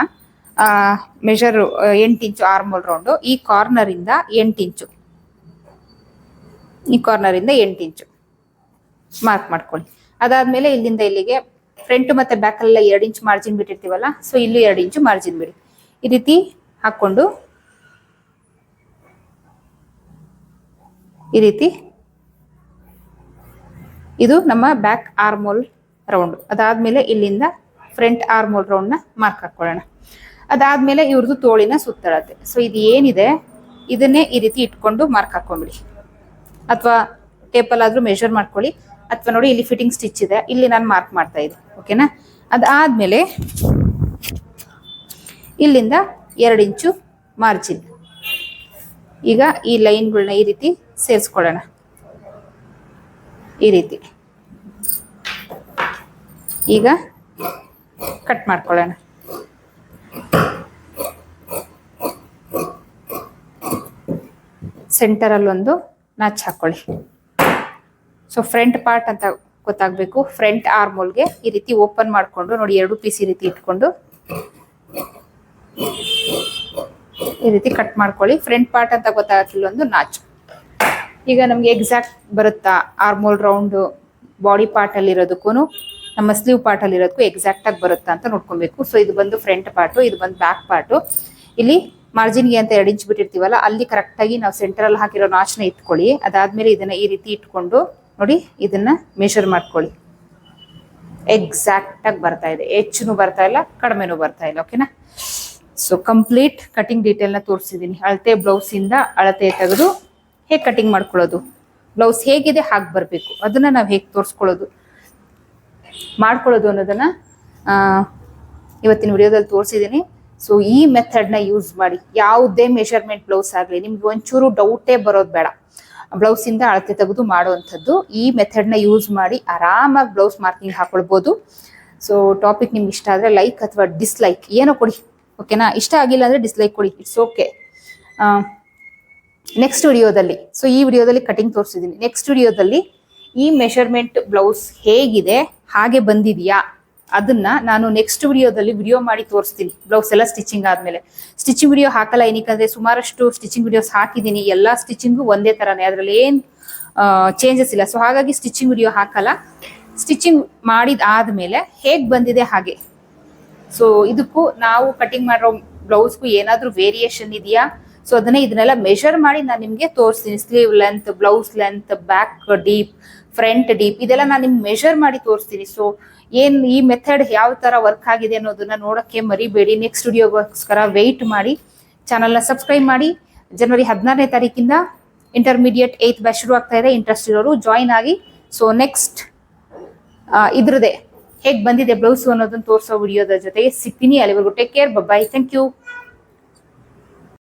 ಮೆಷರ್ 8 ಇಂಚು ಆರ್ಮೋಲ್ ರೌಂಡು. ಈ ಕಾರ್ನರ್ ಇಂದ 8 ಇಂಚು, ಈ ಕಾರ್ನರ್ ಇಂದ 8 ಇಂಚು ಮಾರ್ಕ್ ಮಾಡ್ಕೊಳ್ಳಿ. ಅದಾದ್ಮೇಲೆ ಇಲ್ಲಿಂದ ಇಲ್ಲಿಗೆ ಫ್ರಂಟ್ ಮತ್ತೆ ಬ್ಯಾಕ್ ಅಲ್ಲೆಲ್ಲ 2 ಇಂಚ್ ಮಾರ್ಜಿನ್ ಬಿಟ್ಟಿರ್ತೀವಲ್ಲ, ಸೊ ಇಲ್ಲಿ 2 ಇಂಚು ಮಾರ್ಜಿನ್ ಬಿಡಿ. ಈ ರೀತಿ ಹಾಕೊಂಡು ಈ ರೀತಿ ಇದು ನಮ್ಮ ಬ್ಯಾಕ್ ಆರ್ಮೋಲ್ ರೌಂಡ್. ಅದಾದ್ಮೇಲೆ ಇಲ್ಲಿಂದ ಫ್ರಂಟ್ ಆರ್ಮೋಲ್ ರೌಂಡ್ ನ ಮಾರ್ಕ್ ಹಾಕೊಳ್ಳೋಣ. ಅದಾದ್ಮೇಲೆ ಇವ್ರದ್ದು ತೋಳಿನ ಸುತ್ತಳತೆ. ಸೊ ಇದು ಏನಿದೆ ಇದನ್ನೇ ಈ ರೀತಿ ಇಟ್ಕೊಂಡು ಮಾರ್ಕ್ ಹಾಕೊಂಡ್ಬಿಡಿ, ಅಥವಾ ಟೇಪಲ್ ಆದ್ರೂ ಮೆಷರ್ ಮಾಡ್ಕೊಳ್ಳಿ, ಅಥವಾ ನೋಡಿ ಇಲ್ಲಿ ಫಿಟ್ಟಿಂಗ್ ಸ್ಟಿಚ್ ಇದೆ, ಇಲ್ಲಿ ನಾನು ಮಾರ್ಕ್ ಮಾಡ್ತಾ ಇದ್ದೆ. ಓಕೆನಾ. ಅದಾದ್ಮೇಲೆ ಇಲ್ಲಿಂದ 2 ಇಂಚು ಮಾರ್ಜಿನ್. ಈಗ ಈ ಲೈನ್ಗಳನ್ನ ಈ ರೀತಿ ಸೇರಿಸ್ಕೊಳ್ಳೋಣ. ಈ ರೀತಿ ಈಗ ಕಟ್ ಮಾಡ್ಕೊಳ್ಳೋಣ. ಸೆಂಟರ್ ಅಲ್ಲಿ ಒಂದು ನಾಚ್ ಹಾಕೊಳ್ಳಿ. ಸೊ ಫ್ರಂಟ್ ಪಾರ್ಟ್ ಅಂತ ಗೊತ್ತಾಗ್ಬೇಕು. ಫ್ರಂಟ್ ಆರ್ಮೋಲ್ಗೆ ಈ ರೀತಿ ಓಪನ್ ಮಾಡ್ಕೊಂಡು ನೋಡಿ, 2 ಪೀಸ್ ಈ ರೀತಿ ಇಟ್ಕೊಂಡು ಈ ರೀತಿ ಕಟ್ ಮಾಡ್ಕೊಳ್ಳಿ. ಫ್ರಂಟ್ ಪಾರ್ಟ್ ಅಂತ ಗೊತ್ತಾಗಿಲ್ಲ ಒಂದು ನಾಚ್. ಈಗ ನಮ್ಗೆ ಎಕ್ಸಾಕ್ಟ್ ಬರುತ್ತಾ ಆರ್ಮೋಲ್ ರೌಂಡ್ ಬಾಡಿ ಪಾರ್ಟ್ ಅಲ್ಲಿ ಇರೋದಕ್ಕೂ ನಮ್ಮ ಸ್ಲೀವ್ ಪಾರ್ಟ್ ಅಲ್ಲಿ ಇರೋದಕ್ಕೂ ಎಕ್ಸಾಕ್ಟ್ ಆಗಿ ಬರುತ್ತಾ ಅಂತ ನೋಡ್ಕೊಬೇಕು. ಸೊ ಇದು ಬಂದು ಫ್ರಂಟ್ ಪಾರ್ಟು, ಇದು ಬಂದು ಬ್ಯಾಕ್ ಪಾರ್ಟು. ಇಲ್ಲಿ ಮಾರ್ಜಿನ್ಗೆ ಅಂತ 2 ಇಂಚ್ ಬಿಟ್ಟಿರ್ತೀವಲ್ಲ, ಅಲ್ಲಿ ಕರೆಕ್ಟ್ ಆಗಿ ನಾವು ಸೆಂಟರ್ ಅಲ್ಲಿ ಹಾಕಿರೋ ನಾಚ್ನ ಇಟ್ಕೊಳ್ಳಿ. ಅದಾದ್ಮೇಲೆ ಇದನ್ನ ಈ ರೀತಿ ಇಟ್ಕೊಂಡು ನೋಡಿ, ಇದನ್ನ ಮೆಷರ್ ಮಾಡ್ಕೊಳ್ಳಿ. ಎಕ್ಸಾಕ್ಟ್ ಆಗಿ ಬರ್ತಾ ಇದೆ, ಹೆಚ್ಚು ಬರ್ತಾ ಇಲ್ಲ, ಕಡಿಮೆನೂ ಬರ್ತಾ ಇಲ್ಲ. ಓಕೆನಾ. ಸೊ ಕಂಪ್ಲೀಟ್ ಕಟಿಂಗ್ ಡೀಟೇಲ್ ನ ತೋರಿಸಿದೀನಿ. ಅಳತೆ ಬ್ಲೌಸ್ ಇಂದ ಅಳತೆ ತೆಗೆದು ಹೇಗೆ ಕಟಿಂಗ್ ಮಾಡ್ಕೊಳ್ಳೋದು, ಬ್ಲೌಸ್ ಹೇಗಿದೆ ಹಾಗೆ ಬರಬೇಕು, ಅದನ್ನ ನಾವು ಹೇಗೆ ಮಾಡ್ಕೊಳ್ಳೋದು ಅನ್ನೋದನ್ನ ಇವತ್ತಿನ ವಿಡಿಯೋದಲ್ಲಿ ತೋರಿಸಿದ್ದೀನಿ. ಸೊ ಈ ಮೆಥಡ್ ನ ಯೂಸ್ ಮಾಡಿ ಯಾವುದೇ ಮೆಷರ್ಮೆಂಟ್ ಬ್ಲೌಸ್ ಆಗಲಿ ನಿಮ್ಗೆ ಒಂಚೂರು ಡೌಟೇ ಬರೋದು ಬೇಡ. ಬ್ಲೌಸ್ ಇಂದ ಅಳತೆ ತೆಗೆದು ಮಾಡುವಂಥದ್ದು ಈ ಮೆಥಡ್ ನ ಯೂಸ್ ಮಾಡಿ ಆರಾಮಾಗಿ ಬ್ಲೌಸ್ ಮಾರ್ಕಿಂಗ್ ಹಾಕೊಳ್ಬಹುದು. ಸೊ ಟಾಪಿಕ್ ನಿಮ್ಗೆ ಇಷ್ಟ ಆದ್ರೆ ಲೈಕ್ ಅಥವಾ ಡಿಸ್ಲೈಕ್ ಏನೋ ಕೊಡಿ. ಓಕೆನಾ. ಇಷ್ಟ ಆಗಿಲ್ಲ ಅಂದ್ರೆ ಡಿಸ್ಲೈಕ್ ಕೊಡಿ, ಇಟ್ಸ್ ಓಕೆ. ನೆಕ್ಸ್ಟ್ ವಿಡಿಯೋದಲ್ಲಿ, ಸೊ ಈ ವಿಡಿಯೋದಲ್ಲಿ ಕಟಿಂಗ್ ತೋರಿಸಿದ್ದೀನಿ, ನೆಕ್ಸ್ಟ್ ವಿಡಿಯೋದಲ್ಲಿ ಈ ಮೆಷರ್ಮೆಂಟ್ ಬ್ಲೌಸ್ ಹೇಗಿದೆ ಹಾಗೆ ಬಂದಿದೆಯಾ ಅದನ್ನ ನಾನು ನೆಕ್ಸ್ಟ್ ವಿಡಿಯೋದಲ್ಲಿ ವಿಡಿಯೋ ಮಾಡಿ ತೋರಿಸ್ತೀನಿ. ಬ್ಲೌಸ್ ಎಲ್ಲ ಸ್ಟಿಚಿಂಗ್ ಆದ್ಮೇಲೆ ಸ್ಟಿಚಿಂಗ್ ವಿಡಿಯೋ ಹಾಕಲ್ಲ, ಏನಕ್ಕಂದ್ರೆ ಸುಮಾರಷ್ಟು ಸ್ಟಿಚಿಂಗ್ ವಿಡಿಯೋಸ್ ಹಾಕಿದ್ದೀನಿ, ಎಲ್ಲಾ ಸ್ಟಿಚಿಂಗು ಒಂದೇ ತರಾನೇ, ಅದ್ರಲ್ಲಿ ಏನ್ ಚೇಂಜಸ್ ಇಲ್ಲ. ಸೊ ಹಾಗಾಗಿ ಸ್ಟಿಚಿಂಗ್ ವಿಡಿಯೋ ಹಾಕಲ್ಲ. ಸ್ಟಿಚಿಂಗ್ ಮಾಡಿದಾದ್ಮೇಲೆ ಹೇಗ್ ಬಂದಿದೆ ಹಾಗೆ. ಸೊ ಇದಕ್ಕೂ ನಾವು ಕಟಿಂಗ್ ಮಾಡೋ ಬ್ಲೌಸ್ಗೂ ಏನಾದ್ರೂ ವೇರಿಯೇಷನ್ ಇದೆಯಾ, ಸೊ ಇದನ್ನೆಲ್ಲ ಮೆಷರ್ ಮಾಡಿ ನಾನು ನಿಮ್ಗೆ ತೋರಿಸ್ತೀನಿ. Sleeve length, blouse length, back deep, front deep, ಇದೆಲ್ಲ ನಾನು ನಿಮ್ಗೆ ಮೆಷರ್ ಮಾಡಿ ತೋರಿಸ್ತೀನಿ. ಸೊ ಈ ಮೆಥಡ್ ಯಾವ ತರ ವರ್ಕ್ ಆಗಿದೆ ಅನ್ನೋದನ್ನ ನೋಡಕ್ಕೆ ಮರಿಬೇಡಿ. ನೆಕ್ಸ್ಟ್ ವಿಡಿಯೋಗೋಸ್ಕರ ವೆಯ್ಟ್ ಮಾಡಿ. ಚಾನಲ್ನ ಸಬ್ಸ್ಕ್ರೈಬ್ ಮಾಡಿ. ಜನವರಿ 16ನೇ ತಾರೀಕಿಂದ ಇಂಟರ್ಮೀಡಿಯೇಟ್ 8th ಬ್ಯಾಚ್ ಶುರು ಆಗ್ತಾ ಇದೆ. ಇಂಟ್ರೆಸ್ಟ್ ಇರೋರು ಜಾಯಿನ್ ಆಗಿ. ಸೊ ನೆಕ್ಸ್ಟ್ ಇದ್ರದೇ ಹೇಗೆ ಬಂದಿದೆ ಬ್ಲೌಸ್ ಅನ್ನೋದನ್ನ ತೋರಿಸೋ ವಿಡಿಯೋದ ಜೊತೆಗೆ ಸಿಗ್ತೀನಿ. ಅಲ್ಲಿವರೆಗೂ take care, bye. Thank you.